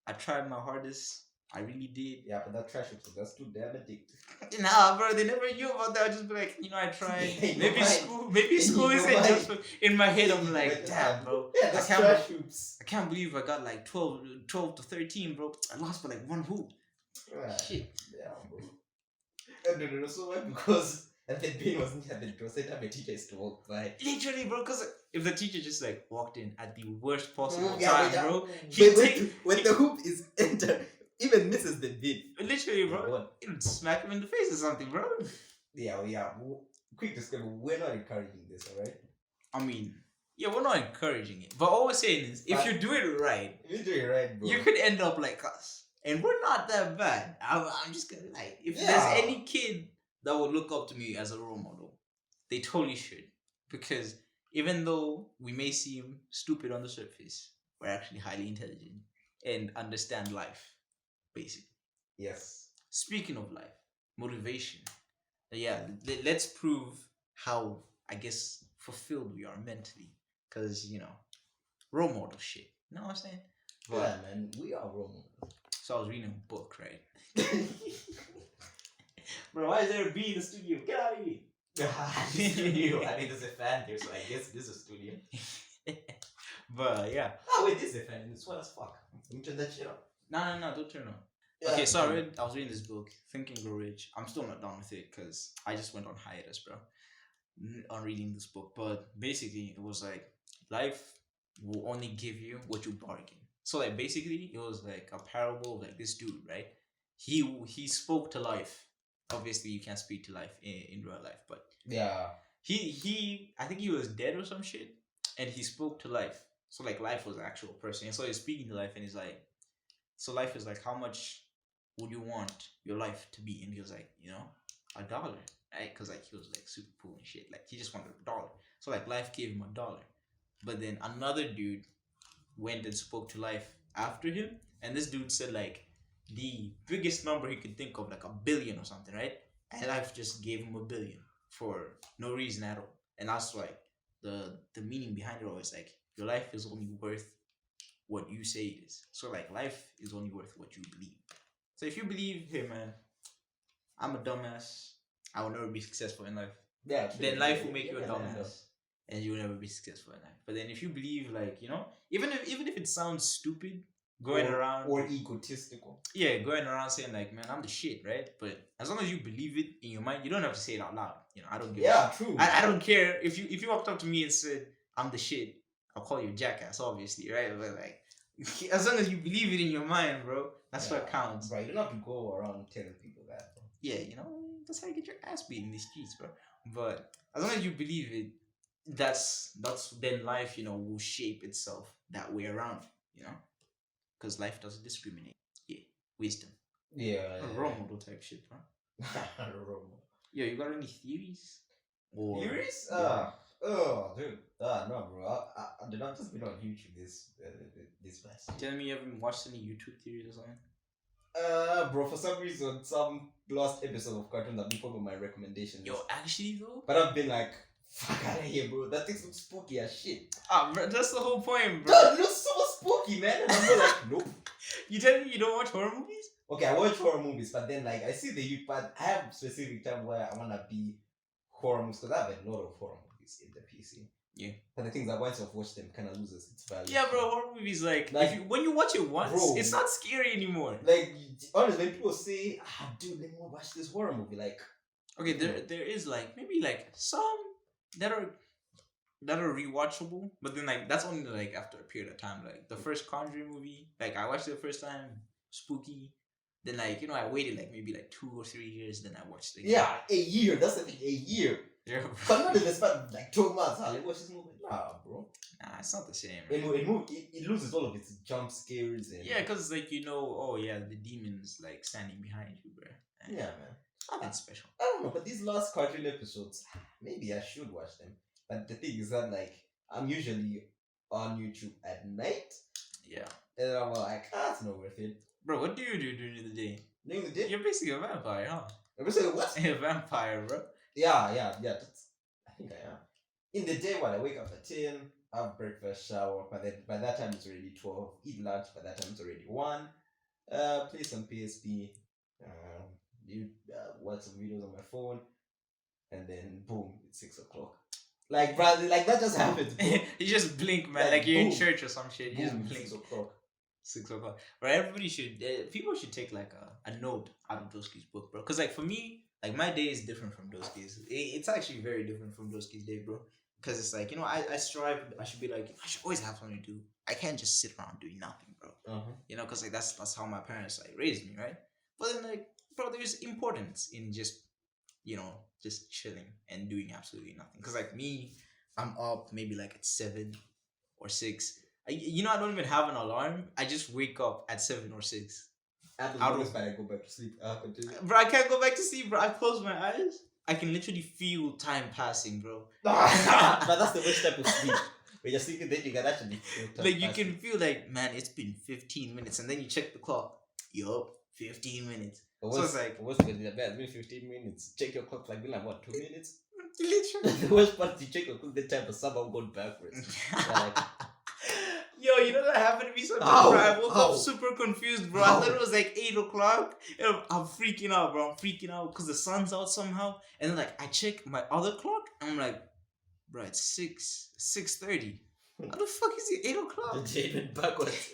I tried my hardest, I really did. Yeah, but that trash was that's too damn addictive. Nah, bro, they never knew about that. I just be like, I tried. In your Maybe mind. school, maybe In school your isn't mind. just in my head. I'm Yeah, like, damn, bro. Yeah, that's I trash hoops. can't believe I got like 12 to 13, bro. I lost by like one hoop. Shit. Damn, bro. No, so why? Because and then Ben wasn't having it. Was time my teacher used to walk by. Literally, bro, because if the teacher just like walked in at the worst possible Yeah, time, yeah. bro, When the hoop is entered, even misses the bin. literally, bro, What? it would smack him in the face or something, bro. Yeah. Quick disclaimer: we're not encouraging this, alright? I mean, yeah, we're not encouraging it, but all we're saying is, if But- you do it right, You're doing it right, bro. you could end up like us, and we're not that bad. I'm just gonna like, if Yeah. there's any kid that would look up to me as a role model, they totally should, because even though we may seem stupid on the surface, we're actually highly intelligent and understand life, basically. Yes. Speaking of life, motivation. Yeah, let's prove how, I guess, fulfilled we are mentally. Because, role model shit. You know what I'm saying? But, Yeah, man. We are role models. so I was reading a book, right? Bro, why is there a bee in the studio? Get out of here. Studio. I mean, there's a fan here, so I guess this is a studio. But, yeah. Oh, wait, this is a fan. It's what as fuck. Let me turn that shit up. No, don't turn on. Yeah. Okay, so I was reading this book, Think and Grow Rich. I'm still not done with it because I just went on hiatus, bro, on reading this book. But basically, it was like life will only give you what you bargain. So like basically, it was like a parable of like this dude, right? He spoke to life. Obviously, you can't speak to life in real life, but Yeah. he I think he was dead or some shit, and he spoke to life. So like life was an actual person, and so he's speaking to life, and he's like, so life is like, how much would you want your life to be? And he was like, $1, right? Because like he was like super poor and shit. Like he just wanted $1. So like life gave him $1. But then another dude went and spoke to life after him, and this dude said like the biggest number he could think of, like 1 billion or something, right? And life just gave him 1 billion for no reason at all. And that's like the meaning behind it all is like your life is only worth what you say it is. So like life is only worth what you believe. So if you believe, hey man, I'm a dumbass, I will never be successful in life, Yeah. then life will make you a Yeah, dumbass, and you will never be successful in life. But then if you believe, like, even if it sounds stupid, going around or egotistical. going around saying like, man, I'm the shit, right? But as long as you believe it in your mind, you don't have to say it out loud. I don't give a Yeah, shit. true. I don't care if you walked up to me and said I'm the shit, I'll call you a jackass, obviously, right? But like, as long as you believe it in your mind, bro, that's what counts. Bro, you don't have to go around telling people that, bro. Yeah, that's how you get your ass beat in the streets, bro. But as long as you believe it, that's then life, will shape itself that way around, because life doesn't discriminate. Yeah, wisdom. Yeah. Role model type shit, bro. Yeah, you got any theories? Or Theories? yeah. Oh, dude. No, bro. I did not just been on YouTube this past. Tell me you haven't watched any YouTube theories or something? Bro, for some reason, some lost episode of cartoon that been on my recommendations. Yo, actually though, But I've been like, fuck out of here, bro. That thing looks spooky as shit. bro, that's the whole point, bro. Dude, it looks so spooky, man. And I'm like, nope. You tell me you don't watch horror movies? Okay, I watch horror movies, but then like I see the youth, but I have specific time where I wanna be horror movies because I have a lot of horror movies in the PC. Yeah. But the things that once I've watched them kind of loses its value. Yeah, bro, horror movies like, when you watch it once, Bro. it's not scary anymore. Like honestly, when people say, dude, let me watch this horror movie, like Okay, there is like maybe like some that are rewatchable, but then like that's only like after a period of time. Like the first Conjuring movie, like I watched it the first time, spooky. Then like I waited like maybe like 2 or 3 years. Then I watched it. yeah, a year. That's the thing, a year. Yeah. But not in the span of like 12 months. Let me watch this movie. Nah, bro. Nah, it's not the same. It loses all of its jump scares and Yeah, because like oh yeah, the demons like standing behind you, bro. And yeah, man. nothing special. I don't know, but these last cartoon episodes, maybe I should watch them. But the thing is that like I'm usually on YouTube at night, Yeah, and I'm like, it's not worth it. bro. What do you do during the day? During the day, You're basically a vampire, huh? I'm saying what? A vampire, bro. Yeah. That's, I think I am. In the day, when I wake up at 10, have breakfast, shower. By that time it's already 12. Eat lunch. By that time it's already 1. Play some PSP. You watch some videos on my phone, and then boom, it's 6 o'clock. Like, brother, like that just happens, bro. You just blink, man. Like you're in church or some shit. You just Boom, blink. 6 o'clock. 6 o'clock. But everybody should, people should take like a note out of Doski's book, bro. Because like for me, like my day is different from Doski's. It's actually very different from Doski's day, bro. Because it's like, I strive, I should be like, I should always have something to do. I can't just sit around doing nothing, bro. Because like that's how my parents like raised me, right? But then like, bro, there's importance in just, just chilling and doing absolutely nothing. Because like me, I'm up maybe like at 7 or 6. I don't even have an alarm. I just wake up at 7 or 6. I go back to sleep. Continue. Bro, I can't go back to sleep, bro. I close my eyes. I can literally feel time passing, bro. But that's the worst type of sleep. When you're sleeping, then you can actually feel time Like you passing. can feel like, man, it's been 15 minutes, and then you check the clock. Yup, 15 minutes. So it's like, what's good? It's been 15 minutes. Check your clock, like, be like, what, 2 minutes? literally. The worst part is you check your clock, the time for someone going backwards. Like, Yo, you know that happened to me sometimes, Ow, bro. I woke ow. up super confused, bro. Ow. I thought it was like 8 o'clock. And I'm freaking out, bro. I'm freaking out because the sun's out somehow. And then like I check my other clock and I'm like, bro, it's 6:30. How the fuck is it 8 o'clock? the day went backwards.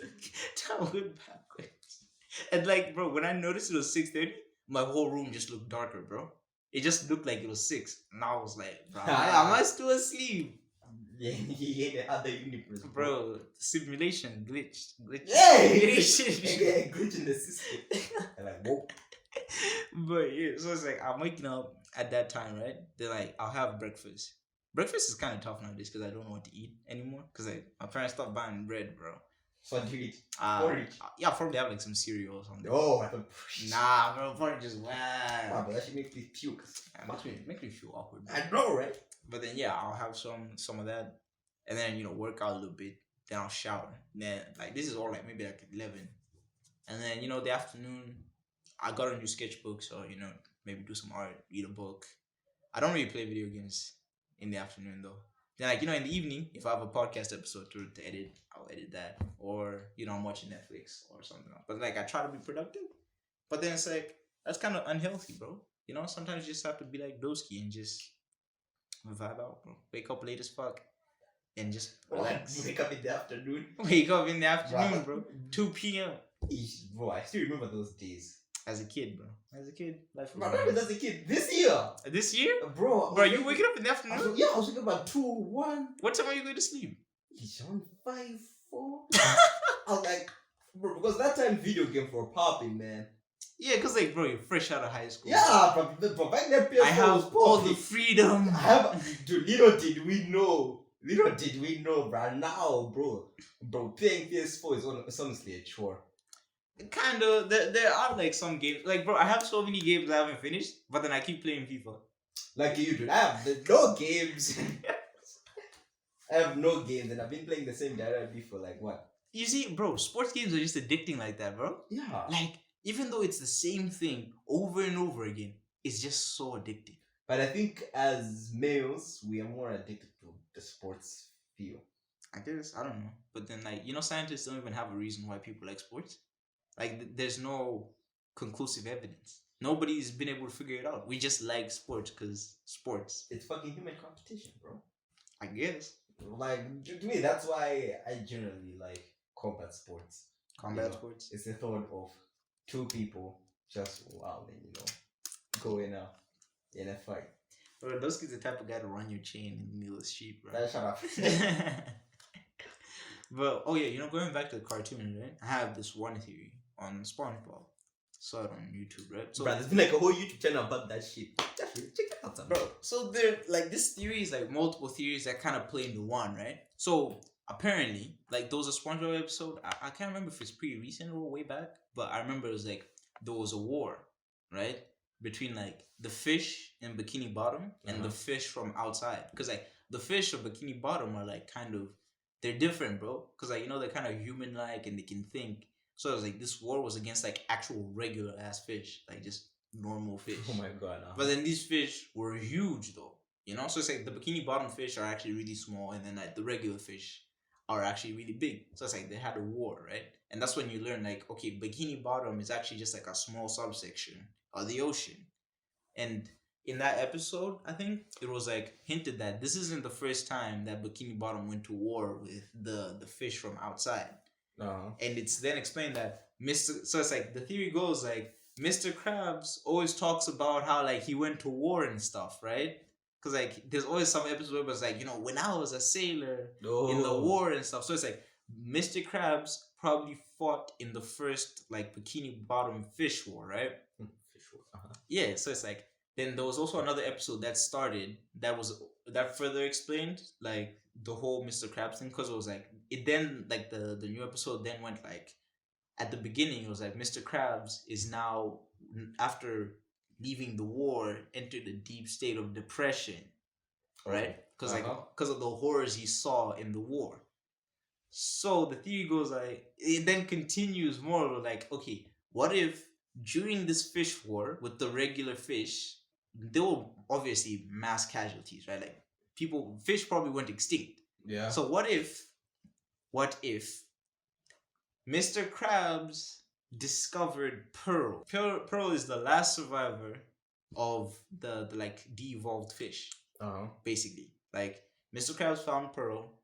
Time went backwards. And like, bro, when I noticed it was 6:30, my whole room just looked darker, bro. It just looked like it was 6. And I was like, bro, am I still asleep? Yeah, he hate the other universe, Bro, simulation glitched. Yay! Glitch. Glitch in the system. And like, whoa. But yeah, so it's like I'm waking up at that time, right? They're like, I'll have breakfast. Breakfast is kind of tough nowadays because I don't know what to eat anymore. Because like my parents stopped buying bread, bro. So what do you eat? Porridge. Yeah, I'll probably have like some cereal or something. Oh, I thought. Nah, bro, porridge is Wow, wow. but that should make me puke. Makes me feel awkward. Bro. I know, right? But then yeah, I'll have some of that, and then work out a little bit. Then I'll shower. Then like this is all like maybe like 11, and then the afternoon, I got a new sketchbook, so maybe do some art, read a book. I don't really play video games in the afternoon though. Then like in the evening, if I have a podcast episode to edit, I'll edit that, or I'm watching Netflix or something else. But like I try to be productive, but then it's like that's kind of unhealthy, bro. Sometimes you just have to be like Doski and just vibe out, bro. Wake up late as fuck and just relax. Wake up in the afternoon. Wake up in the afternoon, bro. 2 p.m. Bro, I still remember those days. As a kid, bro. As a kid, life I was remember nice. as a kid. This year. This year? Bro, You waking up in the afternoon? Yeah, I was thinking about 2, 1. What time are you going to sleep? It's on 5, 4. I was like, bro, because that time video games were popping, man. Yeah, because like, bro, you're fresh out of high school. Yeah, but back then PS4 I have was all popping. the freedom. Dude, little did we know, bro. Now, bro, playing PS4 is honestly a chore. Kind of. There are like some games. Like, bro, I have so many games I haven't finished, but then I keep playing FIFA. Like you, dude. I have no games. I have no games, and I've been playing the same directly for like what? You see, bro, sports games are just addicting like that, bro. Yeah. Like, even though it's the same thing over and over again, it's just so addictive. But I think as males, we are more addicted to the sports field. I guess, I don't know. But then, like, scientists don't even have a reason why people like sports. Like, there's no conclusive evidence. Nobody's been able to figure it out. We just like sports because sports. It's fucking human competition, bro. I guess. Like, to me, that's why I generally like combat sports. Combat sports? It's the thought of 2 people just wilding, going out in a fight. Bro, Doski's the type of guy to run your chain in the middle of the street, bro. Shut up. But, oh yeah, going back to the cartoon, right? I have this one theory on SpongeBob. Saw it on YouTube, right? So, bro, there's been like a whole YouTube channel about that shit. Just check it out, bro. So there, like, this theory is like multiple theories that kind of play into one, right? So apparently, like, there was a SpongeBob episode. I can't remember if it's pretty recent or way back, but I remember it was like there was a war, right, between like the fish in Bikini Bottom and the fish from outside, because like the fish of Bikini Bottom are like kind of they're different, bro, because like they're kind of human-like and they can think. So it was like this war was against like actual regular ass fish, like just normal fish. Oh my god. But then these fish were huge though, So it's like the Bikini Bottom fish are actually really small, and then like the regular fish are actually really big. So it's like they had a war, right? And that's when you learn like, okay, Bikini Bottom is actually just like a small subsection of the ocean. And in that episode, I think it was like hinted that this isn't the first time that Bikini Bottom went to war with the fish from outside. Uh-huh. And it's then explained that so it's like the theory goes like Mr. Krabs always talks about how like he went to war and stuff, right? Because like there's always some episode where it's like, when I was a sailor in the war and stuff. So it's like Mr. Krabs probably fought in the first like Bikini Bottom fish war, right? Fish war. Uh-huh. Yeah, so it's like then there was also another episode that started that further explained like the whole Mr. Krabs thing, because it was like it then like the new episode then went like at the beginning it was like Mr. Krabs is now, after leaving the war, entered a deep state of depression, right? Because because of the horrors he saw in the war. So the theory goes like it then continues more like, okay, what if during this fish war with the regular fish, there were obviously mass casualties, right? Like fish probably went extinct. Yeah. So what if Mr. Krabs discovered Pearl? Pearl is the last survivor of the like de-evolved fish. Basically, like Mr. Krabs found Pearl.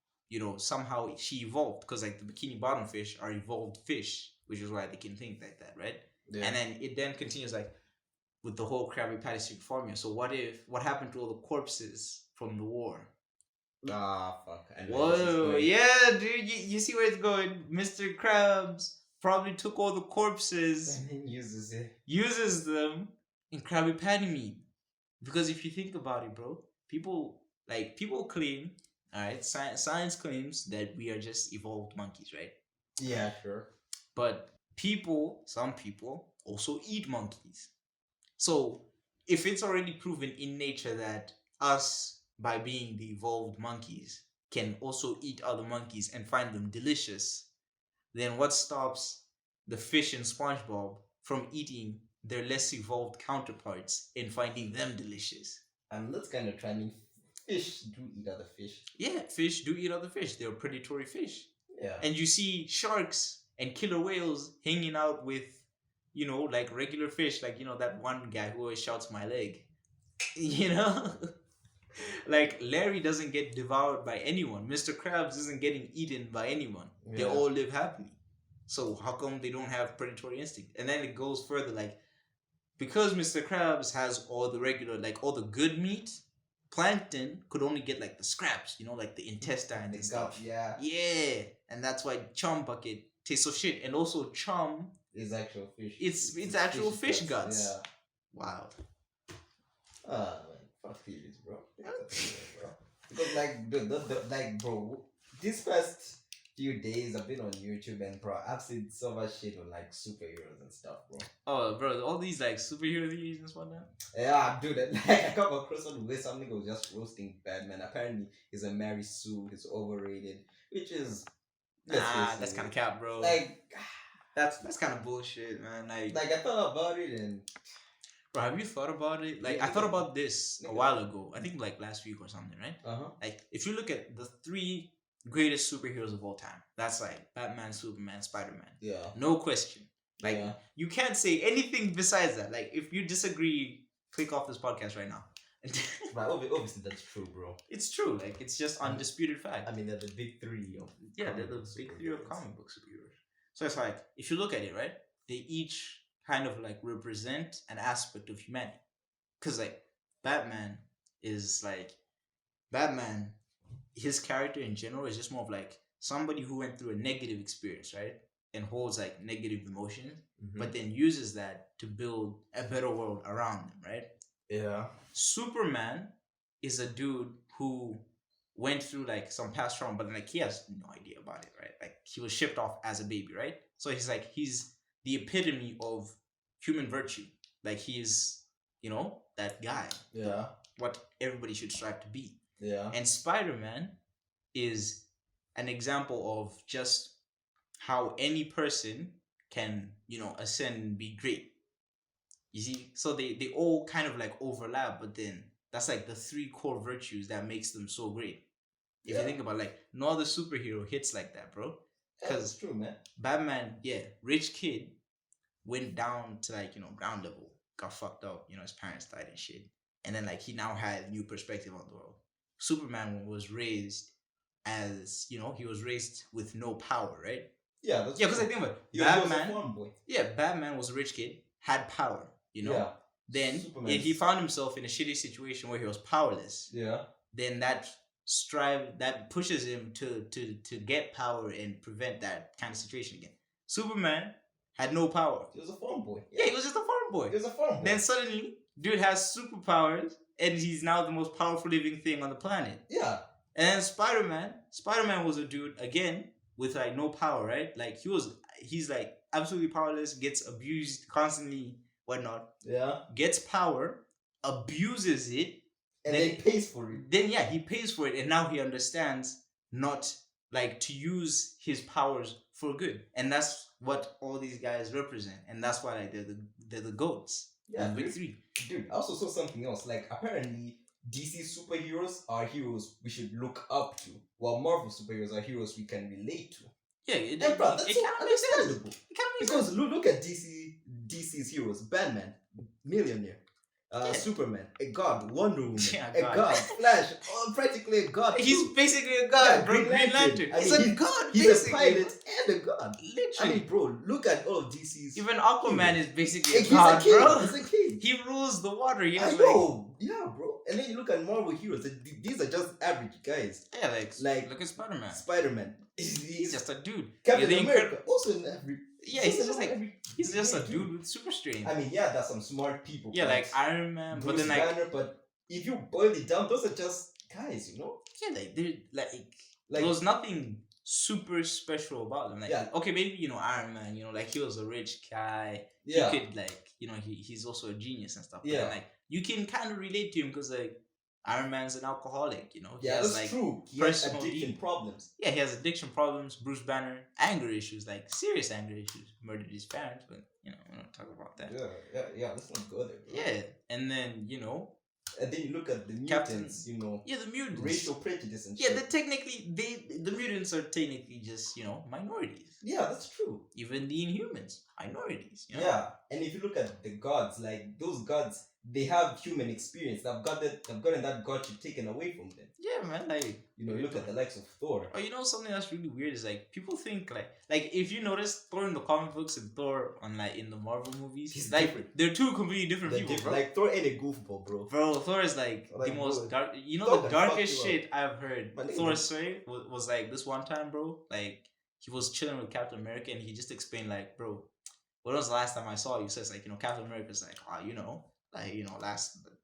Somehow she evolved because like the Bikini Bottom fish are evolved fish, which is why they can think like that, right? Yeah. And then it then continues like with the whole Krabby Patty soup formula. So what happened to all the corpses from the war? Fuck. Whoa, yeah, dude, you see where it's going. Mr. Krabs probably took all the corpses and then uses them in Krabby Patty meat. Because if you think about it, bro, people claim, all right, science claims that we are just evolved monkeys, right? Yeah, sure. But some people also eat monkeys. So if it's already proven in nature that us, by being the evolved monkeys, can also eat other monkeys and find them delicious, then what stops the fish in SpongeBob from eating their less evolved counterparts and finding them delicious? And that's kind of trending. Fish do eat other fish. Yeah, fish do eat other fish. They're predatory fish. Yeah. And you see sharks and killer whales hanging out with, like regular fish, like, that one guy who always shouts my leg. Like Larry doesn't get devoured by anyone. Mr. Krabs isn't getting eaten by anyone. Yeah. They all live happily. So how come they don't have predatory instinct? And then it goes further, like, because Mr. Krabs has all the regular, like all the good meat, Plankton could only get like the scraps, like the intestine and stuff. Yeah. Yeah. And that's why Chum Bucket tastes so shit. And also Chum is actual fish. It's actual fish guts. Yeah. Wow. Man, fuck theories, bro. Because like, bro, this past few days I've been on YouTube and bro, I've seen so much shit on like superheroes and stuff, bro. Oh, bro, all these like superhero theories and whatnot. Yeah, dude. Like I come across one where something was just roasting Batman. Apparently, he's a Mary Sue. He's overrated, which is that's kind of cap, bro. Like that's kind of bullshit, man. Like I thought about it and. Bro, have you thought about it? Like, I thought about this a while ago. I think like last week or something, right? Like, if you look at the 3 greatest superheroes of all time, that's like Batman, Superman, Spider-Man. Yeah. No question. Like, you can't say anything besides that. Like, if you disagree, click off this podcast right now. Right, obviously that's true, bro. It's true. Like, it's just undisputed fact. I mean, they're the big 3 of they're the big 3 of comic book superheroes. So it's like, if you look at it, right, they each kind of like represent an aspect of humanity. Because like Batman, his character in general is just more of like somebody who went through a negative experience, right? And holds like negative emotions, but then uses that to build a better world around them, right? Yeah. Superman is a dude who went through like some past trauma, but like he has no idea about it, right? Like he was shipped off as a baby, right? So he's the epitome of human virtue. Like he's, that guy. Yeah. What everybody should strive to be. Yeah. And Spider-Man is an example of just how any person can, ascend and be great. You see? So they all kind of like overlap, but then that's like the 3 core virtues that makes them so great. If you think about like no other superhero hits like that, bro. Yeah, that's true, man. Batman, rich kid went down to like ground level, got fucked up. His parents died and shit, and then like he now had new perspective on the world. Superman was raised as he was raised with no power, right? Yeah, that's because I think about he was a farm boy. Batman was a rich kid, had power, Yeah. Then Superman's- he found himself in a shitty situation where he was powerless. Yeah. Then that pushes him to get power and prevent that kind of situation again. Superman had no power. He was a farm boy. Yeah, he was just a farm boy. He was a farm boy. Then suddenly, dude has superpowers, and he's now the most powerful living thing on the planet. Yeah. And then Spider-Man was a dude again with like no power, right? Like he's like absolutely powerless, gets abused constantly, whatnot. Yeah. Gets power, abuses it, and then he pays for it. Then he pays for it, and now he understands not like to use his powers for good, and that's what all these guys represent, and that's why like they're the goats. Yeah, big three. Dude, I also saw something else. Like apparently DC superheroes are heroes we should look up to, while Marvel superheroes are heroes we can relate to. Yeah, that's so understandable. Because look at DC's heroes: Batman, millionaire. Superman, a god. Wonder Woman, a god. Flash, practically a god. He's basically a god, bro. Green Lantern. He's a god. He's a pilot and a god. Literally. I mean, bro, look at all of DC's. Even Aquaman is basically he's a god, bro. He's a king. He rules the water. I know. Yeah, bro. And then you look at Marvel heroes. These are just average guys. Yeah, like look at Spider-Man. Spider-Man. He's just a dude. Captain America, also an average. Yeah, he's just a dude with super strength. I mean, yeah, there's some smart people. Yeah, like Iron Man, Bruce but then like Banner, but if you boil it down, those are just guys, Yeah, like they're like there was nothing super special about them. Like okay, maybe Iron Man, like he was a rich guy. Yeah. He could like he's also a genius and stuff. But yeah. Then, like you can kind of relate to him because like Iron Man's an alcoholic, He Yeah, has, that's like, true. He has addiction problems. Yeah, he has addiction problems. Bruce Banner, anger issues, like serious anger issues. Murdered his parents, but we don't talk about that. Yeah. Let's not go there. Bro. Yeah, and then and then you look at the mutants, Yeah, the mutants. Racial prejudice and shit. shit. Yeah, the mutants are technically just minorities. Yeah, that's true. Even the Inhumans, minorities. Yeah, and if you look at the gods, like those gods, they have human experience. They've gotten that godship taken away from them. Yeah, man. Like you look at the likes of Thor. Oh, something that's really weird is like people think like if you notice Thor in the comic books and Thor on like in the Marvel movies, he's like different. They're two completely different people, bro. Like Thor ain't a goofball, bro. Bro, Thor is like the most dark. Thor The darkest shit I've heard. My Thor say was like this one time, bro. Like he was chilling with Captain America and he just explained like, bro, when was the last time I saw you? So it's like Captain America's like,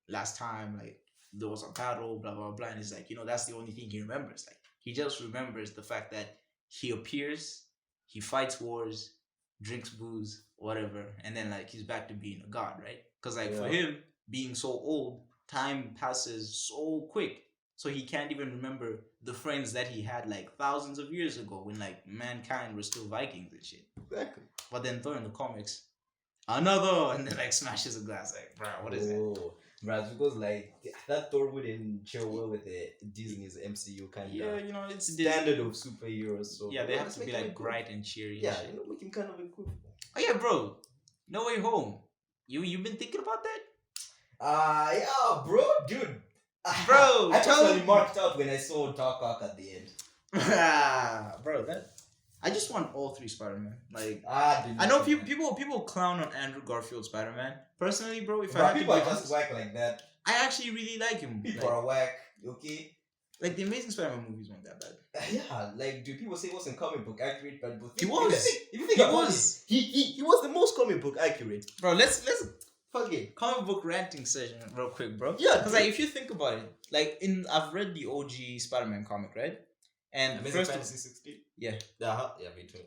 last time like there was a battle, blah blah blah, and he's like, that's the only thing he remembers. Like he just remembers the fact that he appears, he fights wars, drinks booze, whatever, and then like he's back to being a god, right? Because like for him being so old, time passes so quick, so he can't even remember the friends that he had like thousands of years ago when like mankind were still Vikings and shit. Exactly. But then Thor in the comics, another, and then like smashes a glass. Like, bro, what is that? Bro, because like that Thor wouldn't chill well with the Disney's MCU kind of. Yeah, it's standard of superheroes. So yeah, they have to be like bright and cheery. Yeah, make him kind of cool. Oh yeah, bro. No Way Home. You've been thinking about that? Yeah, bro, dude. Bro, I totally marked out when I saw Doc Ock at the end. Bro, I just want all three Spider-Man. Like, dude, I know people clown on Andrew Garfield Spider-Man. Personally, bro, if I had people to be are honest, just whack like that. I actually really like him. People are whack, okay? Like the Amazing Spider-Man movies weren't that bad. Yeah, like do people say it wasn't comic book accurate? But he was. If you think about it, he was the most comic book accurate. Bro, let's fuck it. Comic book ranting session real quick, bro. Yeah, because like if you think about it, like I've read the OG Spider-Man comic, right? And Amazing Fantasy 16. Yeah. Yeah, me too.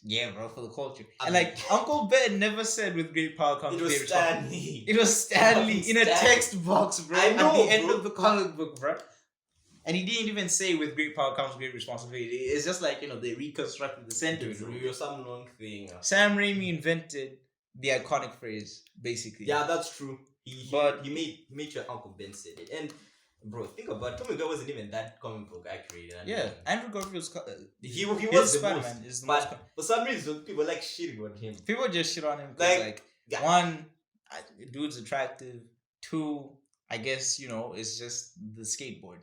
Yeah, bro, for the culture. And like Uncle Ben never said with great power comes great responsibility. It was Stanley in a text box, bro. I know, at the end of the comic book, bro. And he didn't even say with great power comes great responsibility. It's just like, they reconstructed the sentence. You're some long thing. Sam Raimi invented the iconic phrase, basically. Yeah, that's true. He made sure Uncle Ben said it. And Bro, think about Tommy Guy wasn't even that comic book accurate. And Yeah, Andrew Garfield's he his was the Spider-Man most, is the but most. for some reason people like shitting on him. People just shit on him because Like, yeah. one, dude's attractive. Two, I guess it's just the skateboard.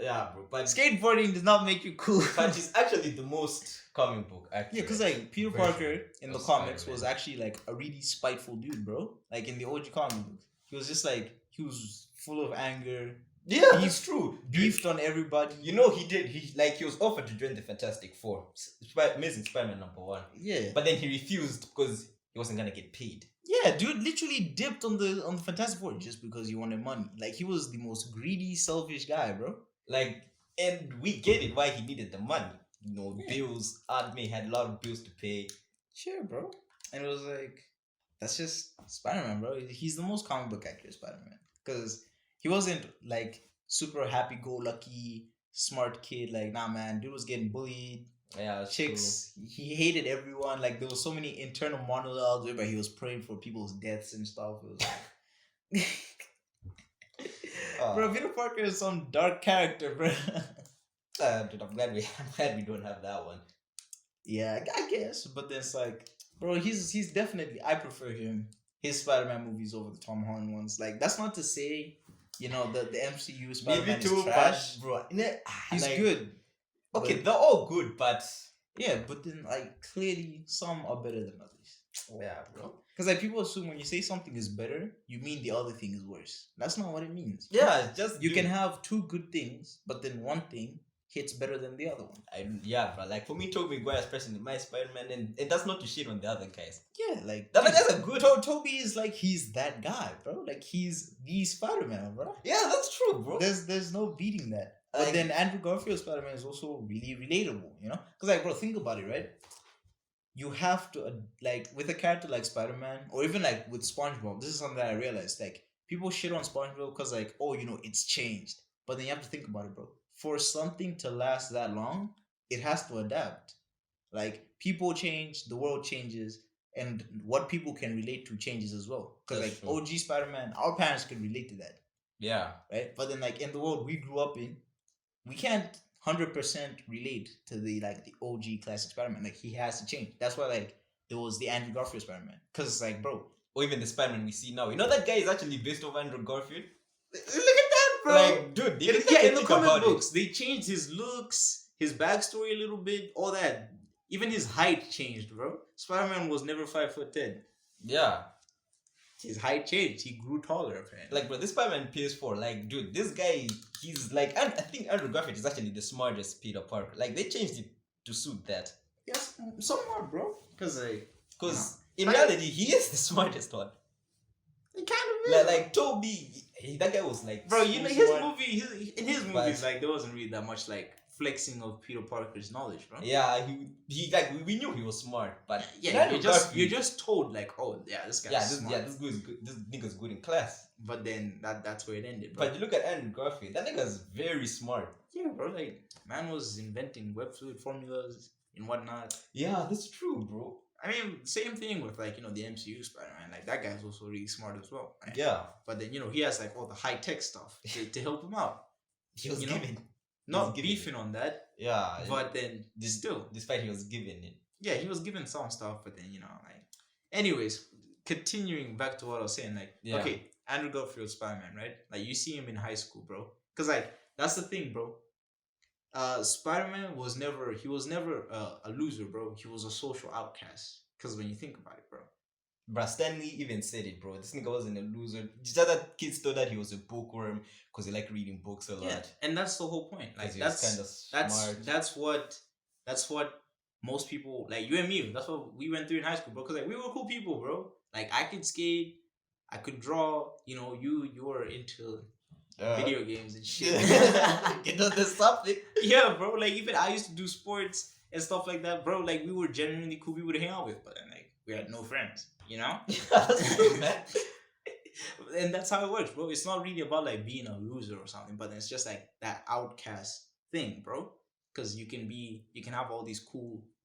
Yeah, bro, but Skateboarding does not make you cool. but he's actually the most comic book accurate. Yeah, because like Peter version Parker in the of comics Spider-Man. was actually like a really spiteful dude, bro. Like in the OG comic books, he was just like he was full of anger, Yeah, that's true. beefed on everybody. You know, he was offered to join the Fantastic Four, Amazing Spider-Man #1, Yeah, but then he refused because he wasn't gonna get paid. yeah, dude, literally dipped on the Fantastic Four just because he wanted money. Like he was the most greedy, selfish guy, bro. Like, and we get it why he needed the money. You know, Yeah. bills. Aunt May had a lot of bills to pay. Sure, bro. And it was like, that's just Spider-Man, bro. He's the most comic book accurate Spider-Man because he wasn't like super happy-go-lucky, smart kid. Like, nah, man, dude was getting bullied. Yeah, that's Chicks, he hated everyone. Like there was so many internal monologues where he was praying for people's deaths and stuff. It was like, true. bro, Peter Parker is some dark character, bro. Dude, I'm glad we don't have that one. Yeah, I guess. But then it's like, bro, he's definitely, I prefer his Spider-Man movies over the Tom Holland ones. Like that's not to say, the MCU Spider-Man Maybe too, is trash. but bro, He's like, good. Okay, but- they're all good, but Yeah, but then like clearly some are better than others. yeah, bro. Because like people assume when you say something is better, you mean the other thing is worse. That's not what it means. Yeah, it's just You can have two good things, but then one thing hits better than the other one. Yeah, bro. Like for me, Tobey Maguire's personally my Spider-Man, and that's not to shit on the other guys. Yeah, like The other guys are good. Toby is like he's that guy, bro. Like he's the Spider-Man, bro. Yeah, that's true, bro. There's no beating that. But Like- then Andrew Garfield's Spider-Man is also really relatable, Because like, bro, think about it, right? You have to like with a character like Spider-Man, or even like with SpongeBob. This is something that I realized. Like people shit on SpongeBob because like, oh, it's changed. But then you have to think about it, bro. For something to last that long, it has to adapt. Like people change, the world changes, and what people can relate to changes as well. Because That's like true. OG Spider-Man, our parents could relate to that, Yeah. right? But then like in the world we grew up in, we can't 100% relate to the OG classic Spider-Man. Like he has to change. That's why like there was the Andrew Garfield Spider-Man. Because it's like, bro, Or even the Spider-Man we see now. You know that guy is actually based off Andrew Garfield. look at that, bro. Like, dude, you in can the think comic about books, they changed his looks, his backstory a little bit, all that. Even his height changed, bro. Spider-Man was never 5'10". it. Yeah. His height changed. He grew taller, apparently. Like, bro, this Spider-Man PS4, like, dude, this guy, he's like, and I think Andrew Garfield is actually the smartest Peter Parker. Like, they changed it to suit that. yes, somewhat, bro. Because like, Because Yeah. in reality, he is the smartest one. he kind of is. Like Toby, that guy was like, Bro, so his smart. movie, in his But- movies, like there wasn't really that much like flexing of Peter Parker's knowledge, bro. Yeah, he like we knew he was smart, but Yeah, Andrew Garfield- you're just told like, oh yeah, this guy's smart. this guy is good. This nigga's good in class. But then that's where it ended, bro. But you look at Andrew Garfield, that nigga's very smart. Yeah, bro, like man was inventing web fluid formulas and whatnot. Yeah, that's true, bro. I mean, same thing with like the MCU Spider-Man. Like that guy's also really smart as well. Right? Yeah, But then he has like all the high tech stuff to help him out. he was You know? given. Not given beefing on that, Yeah, but then still, despite he was given it. yeah, he was given some stuff. But then like, anyways, continuing back to what I was saying, like, Yeah. okay, Andrew Garfield Spider-Man, right? Like you see him in high school, bro. Cause like that's the thing, bro. Spider-Man was never a loser, bro. He was a social outcast. Cause when you think about it, bro. Bruh, Stanley even said it, bro. This nigga wasn't a loser. Just that kids thought that he was a bookworm because he liked reading books a lot. Yeah, and that's the whole point. Like 'Cause he was kinda smart. That's what most people like you and me. That's what we went through in high school, bro. Cause like we were cool people, bro. Like I could skate, I could draw. You were into video games and shit. You know, there's something. Yeah, bro. Like even I used to do sports and stuff like that, bro. Like we were genuinely cool people to hang out with, but then like we had no friends, That's true, man. And that's how it works, bro. It's not really about like being a loser or something, but it's just like that outcast thing, bro. Because you can have all these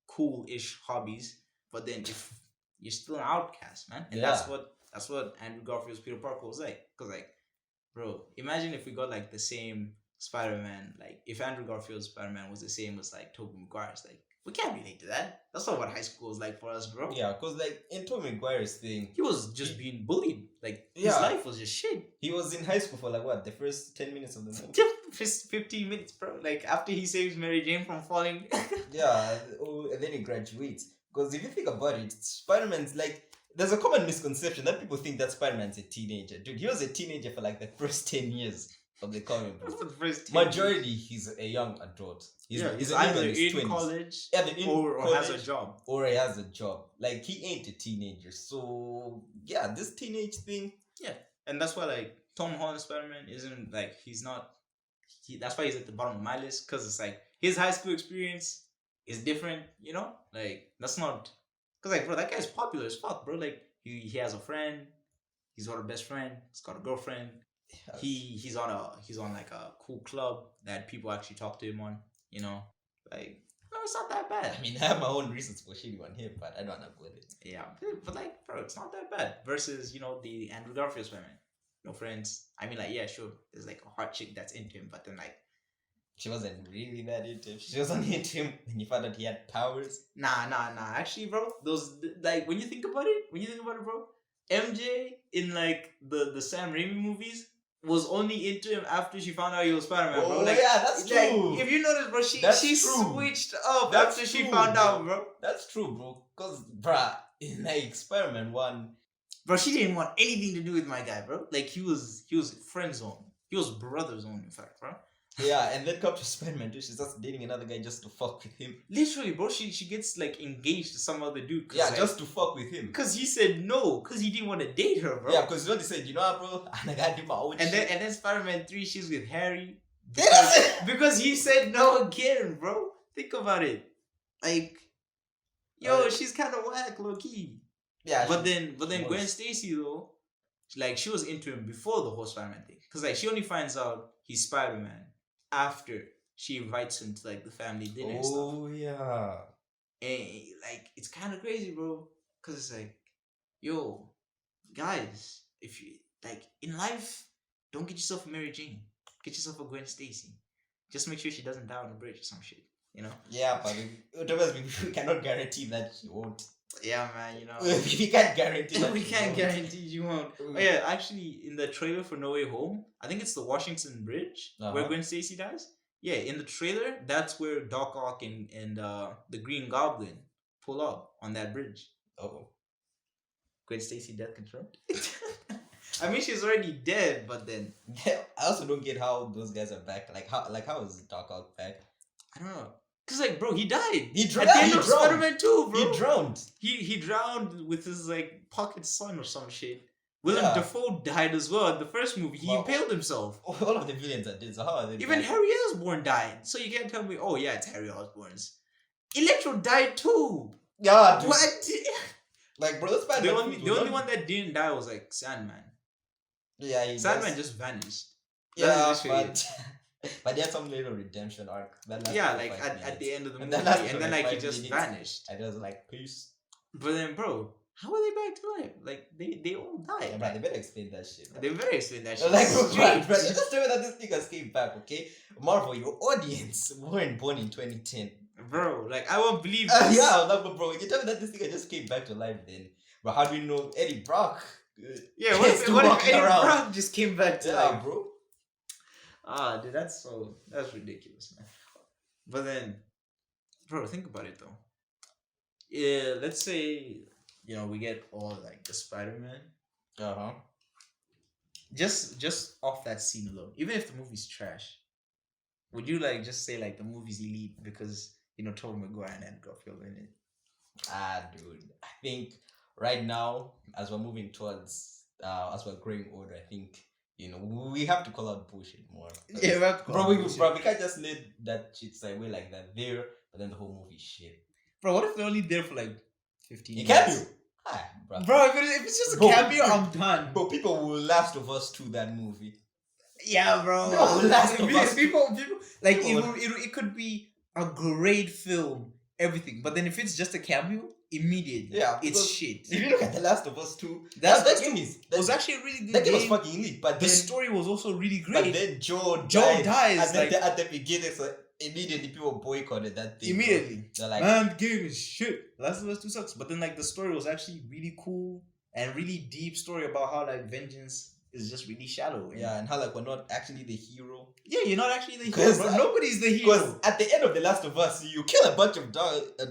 cool-ish hobbies, but then if you're still an outcast, man, and that's Yeah. what Andrew Garfield's Peter Parker was like. Because like bro, imagine if we got like the same Spider-Man, like if Andrew Garfield's Spider-Man was the same as like Tobey Maguire's, like we can't relate to that. That's not what high school is like for us, bro. Yeah, because like in Tobey Maguire's thing, He was just being bullied. Like his Yeah. life was just shit. he was in high school for like what, the first 10 minutes of the movie? Just 15 minutes, bro. Like after he saves Mary Jane from falling. Yeah, and then he graduates. Because if you think about it, Spider-Man's like, there's a common misconception that people think that Spider-Man's a teenager. Dude, he was a teenager for like the first 10 years of the comic book. For the first 10 Majority, he's a young adult. he's he's either in his in 20s. college Yeah, they're in or has a college, job. or he has a job. Like, he ain't a teenager. So, yeah, this teenage thing. And that's why like Tom Holland Spider-Man isn't like that's why he's at the bottom of my list, because it's like his high school experience is different, you know? Like that's not because like bro, that guy's popular as fuck, bro. Like he has a friend, he's got a best friend, he's got a girlfriend. He's on like a cool club that people actually talk to him on, you know? Like no, it's not that bad. I mean, I have my own reasons for shitting on him, but I don't know about it. Yeah, but like, bro, it's not that bad. Versus, you know, the Andrew Garfield Spider-Man. No friends. I mean, like, yeah, sure. There's like a hot chick that's into him, but then like, She wasn't really that into him. She was only into him when you found out he had powers. nah. Actually, bro, those like when you think about it, bro, MJ in like the Sam Raimi movies was only into him after she found out he was Spider-Man, bro. Oh, Like, yeah, that's like, true. if you notice, bro, she That's true. switched up That's after she true, found bro. out, bro. That's true, bro. Because, bruh, in like Spider-Man 1, Bro, she didn't want anything to do with my guy, bro. Like he was friend zone. He was brother zone, in fact, bro. yeah, and then come to Spider-Man 2, she's just dating another guy just to fuck with him. Literally, bro, she gets like engaged to some other dude. Yeah, like, just to fuck with him. because he said no, because he didn't want to date her, bro. Yeah, because you know they said, you know what, bro? I gotta do my own and shit. then Spider-Man 3, she's with Harry Yes! because he said no again, bro. Think about it, like, yo, she's kind of whack, low key. Yeah, But then was. Gwen Stacy though, like she was into him before the whole Spider-Man thing, because like she only finds out he's Spider-Man after she invites him to like the family dinner and stuff. Oh, yeah. And like it's kind of crazy, bro, because it's like, yo, guys, if you like in life, don't get yourself a Mary Jane, get yourself a Gwen Stacy. Just make sure she doesn't die on a bridge or some shit, you know? Yeah, but we cannot guarantee that she won't. Yeah, man, you know. We can't guarantee that We she can't won't. guarantee you won't. Oh, yeah, actually, in the trailer for No Way Home, I think it's the Washington Bridge where Uh-huh. Gwen Stacy dies. Yeah, in the trailer, that's where Doc Ock and the Green Goblin pull up on that bridge. Oh. Gwen Stacy death confirmed. I mean, she's already dead, but then Yeah, I also don't get how those guys are back. How is Doc Ock back? I don't know. Cause like, bro, he died. He At the end he of drowned. Spider-Man 2, bro. He drowned. He drowned with his like pocket son or some shit. Willem Yeah. Dafoe died as well in the first movie. He Wow. impaled himself. All of the villains are dead. So how are they? Even back? Harry Osborn died. So you can't tell me, oh yeah, it's Harry Osborn's. Electro died too. Yeah, dude. What? Like, bro, Spider-Man. The only one that didn't die was like Sandman. Yeah, he Sandman does. just vanished. Yeah, That's literally but they had some little redemption arc. That lasted Yeah, for like 5 at minutes. the end of the And movie, that lasted and then for like he 5 just minutes. vanished. And it was like, peace. But then, bro, how are they back to life? Like they all died. Yeah, bro, they better explain that shit. Bro. They better explain that shit. Like, bro, straight. just tell me that this niggas came back, okay? Marvel, your audience weren't born in 2010. Bro, like I won't believe this. Yeah, like, bro, you tell me that this nigga just came back to life then. But how do you know Eddie Brock? Yeah, Gets to what if walking Eddie around. Brock just came back to Yeah, life? bro. Ah, dude, that's ridiculous, man. But then, bro, think about it though. Yeah, let's say we get all like the Spider-Man. Uh-huh. Just off that scene alone, even if the movie's trash, would you like just say like the movie's elite because Tobey Maguire and Andrew Garfield in it? Ah, dude. I think right now, as we're moving towards, as we're growing older, I think, we have to call out bullshit more. Yeah, we have to call bro, out we bullshit. can't just let that shit say way like that there, but then the whole movie shit. Bro, what if they're only there for like 15 You minutes? can't do. Ah, bro. Bro, if it's just a Bro, cameo, I'm done. Bro, people will Last of Us 2 that movie. Yeah, bro. No, Last of Us. People like People it could be a great film everything. But then if it's just a cameo, immediately, Yeah, it's because shit. If you look at The Last of Us 2, That that game is it was actually a really good that game was game. fucking elite. But The then story was also really but great. then Joe Joe dies, dies, and then like- at the beginning, so immediately people boycotted that thing. bro. Immediately. They're like, Man, the game is shit. Last of Us 2 sucks. But then like the story was actually really cool and really deep story about how like vengeance is just really shallow. yeah, and how like we're not actually the hero. Yeah, you're not actually the hero. 'Cause, Bro. Nobody's the hero. Because at the end of The Last of Us, you kill a bunch of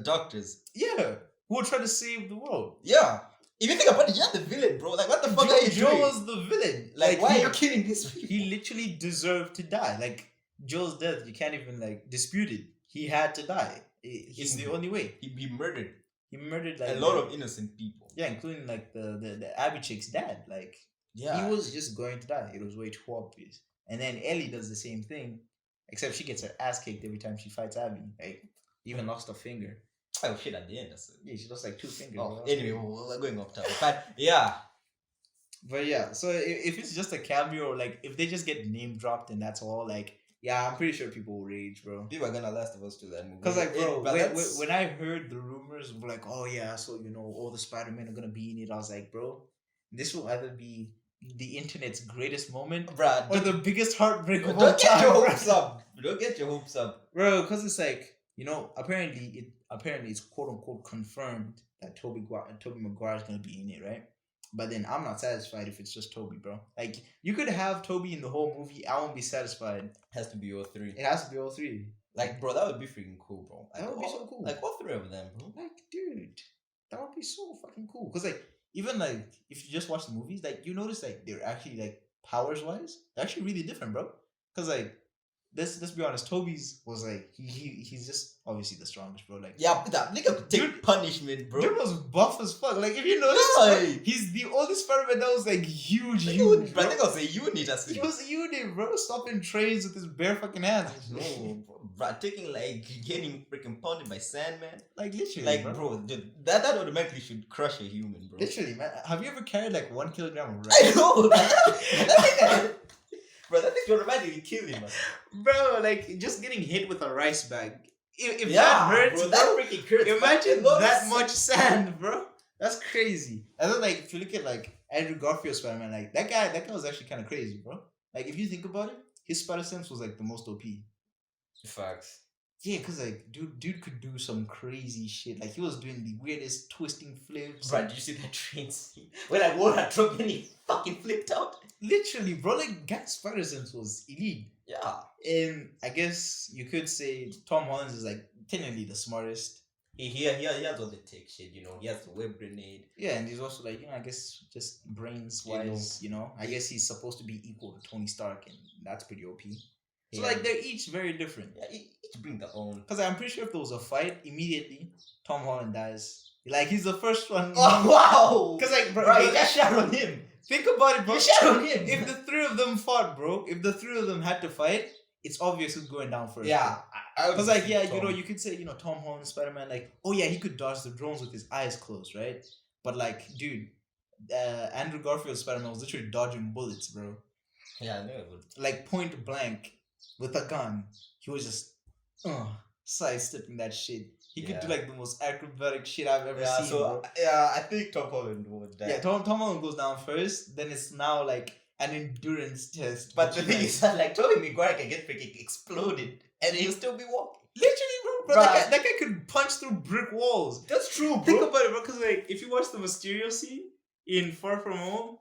doctors. Yeah. Who will try to save the world. Yeah. If you think about it, you're the villain, bro. Like, what the fuck are you Joe doing? was the villain. Like, why he, are you killing these people? he literally deserved to die. Like Joe's death, you can't even like dispute it. He had to die. It's the only way. He murdered He murdered like a lot of innocent people. yeah, including like the Abby chick's dad. Like Yeah. he was just going to die. It was way too obvious. And then Ellie does the same thing, except she gets her ass kicked every time she fights Abby. Like even lost a finger. Oh shit! At the end, that's it. Yeah, she lost like 2 fingers. Oh, bro. anyway, we're going off topic. But yeah, But yeah, so if it's just a cameo, like if they just get name dropped and that's all, like yeah, I'm pretty sure people will rage, bro. people are gonna Last of Us to that movie. Because like, bro, But when I heard the rumors of like, oh yeah, so you know all the Spider-Man are gonna be in it, I was like, bro, this will either be the internet's greatest moment bruh, or the biggest heartbreak of all don't get your time, hopes up. Don't get your hopes up. bro. Because it's like, you know, apparently it's quote unquote confirmed that Toby Maguire is gonna be in it, right? But then I'm not satisfied if it's just Toby, bro. Like you could have Toby in the whole movie, I won't be satisfied. Has to be all three. It has to be all three. Like, bro, that would be freaking cool, bro. Like, That would be all- so cool. Like all three of them, bro. Like, dude, that would be so fucking cool. Cause like even like if you just watch the movies, like you notice like they're actually like powers wise, they're actually really different, bro. Cause like let's be honest, Toby's was like he's just obviously the strongest, bro. Like Yeah, but that nigga could take Dude- punishment, bro. dude was buff as fuck. Like if you notice, Right. he's the only Spider-Man that was like huge, Like, huge, bro, I bro. think I was a unit as He was a unit, bro, stopping trains with his bare fucking hands. No, bro, taking like getting freaking pounded by Sandman. Like literally, Like, bro. bro, dude, that automatically should crush a human, bro. Literally, man. Have you ever carried like 1 kilogram of I rice? know. Bro, that thing should automatically kill him, man. Bro, like just getting hit with a rice bag. If Yeah, that hurts, bro, bro, that freaking hurts. imagine A lot of that much sand, bro. That's crazy. And then like if you look at like Andrew Garfield's Spider-Man, like that guy was actually kind of crazy, bro. Like if you think about it, his spider sense was like the most OP. Facts. Yeah, cause like dude could do some crazy shit. Like he was doing the weirdest twisting flips. Bro, did you see that train scene? When like water dropped and he fucking flipped out? Literally, bro. Like guy's spider sense was elite. Yeah. And I guess you could say Tom Holland is like technically the smartest. He has all the tech shit, you know. He has the web grenade. Yeah, and he's also like, you know, I guess just brains wise, you know, I guess he's supposed to be equal to Tony Stark, and that's pretty OP. So Yeah. like they're each very different. Yeah, each bring their own. Because I'm pretty sure if there was a fight, immediately Tom Holland dies. Like he's the first one. Oh wow! Because like, bro, Bro, you just shot on him. think about it, bro. You shot on him. If the three of them fought, bro, if the three of them had to fight, it's obvious who's going down first. Yeah. Because like, yeah, you know, you could say, you know, Tom Holland, Spider-Man, like, oh yeah, he could dodge the drones with his eyes closed, right? But like, dude, Andrew Garfield's Spider-Man was literally dodging bullets, bro. Yeah, I know it would. Like point blank with a gun. He was just sidestepping that shit. He could do Yeah. like the most acrobatic shit I've ever Yeah, seen. so bro. yeah, I think Tom Holland would die. Yeah, Tom Holland goes down first. Then it's now like an endurance test. But the between, thing is that like Tobey Maguire can get freaking exploded and he'll still be walking. literally, bro, Bruh. that guy could punch through brick walls. That's true, Think about it, bro. Because like, if you watch the Mysterio scene in Far From Home,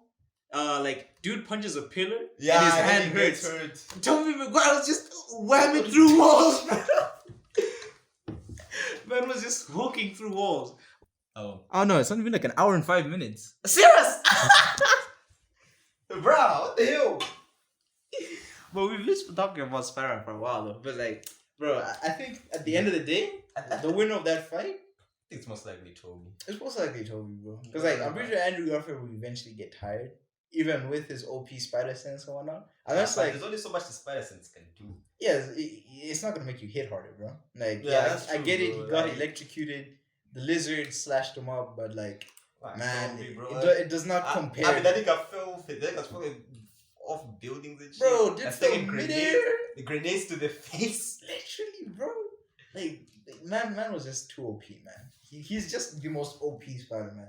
like, dude punches a pillar and his hand hurts. Tobey Maguire was just whamming through walls, bro. Man was just walking through walls. Oh no, it's not even like an hour and 5 minutes. Serious? Bro, what the hell? But we've been talking about Spider-Man for a while though. But like, bro, I think at the end of the day, the winner of that fight, It's most likely Toby. it's most likely Toby, bro. Because like, I'm pretty sure Andrew Garfield will eventually get tired, even with his OP spider sense and whatnot. And that's like, there's only so much the spider sense can do. yeah, it's not gonna make you hit harder, bro. Like, Yeah, yeah, that's I true, get it. bro. He got Like- electrocuted. The lizard slashed him up, but like, Like, man, Toby, bro, it does not compare. I mean, I think I fell. I think I was falling off buildings and shit. Bro, did And from taking midair? the grenades to the face. Literally, bro. Like, Man was just too OP, man. He's just the most OP Spider-Man.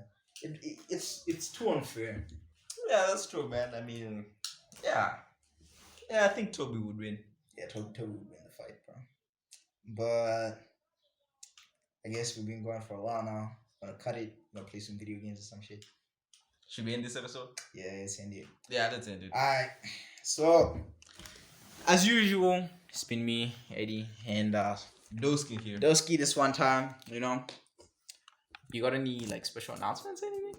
It's too unfair. Yeah, that's true, man. I mean, yeah, I think Toby would win. Yeah, Toby would win the fight, bro. But I guess we've been going for a while now. I'm gonna cut it. I'm gonna play some video games or some shit. Should we end this episode? Yeah, it's ended. Yeah, let's end it. Alright. So As usual, it's been me, Eddie, and Doski here. Doski this one time, you know. You got any like special announcements, anything?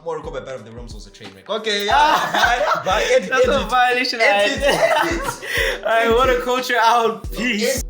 Mortal Kombat Battle of the Realms was a train wreck. Okay, yeah. That's a violation. Alright, what a culture out. Peace.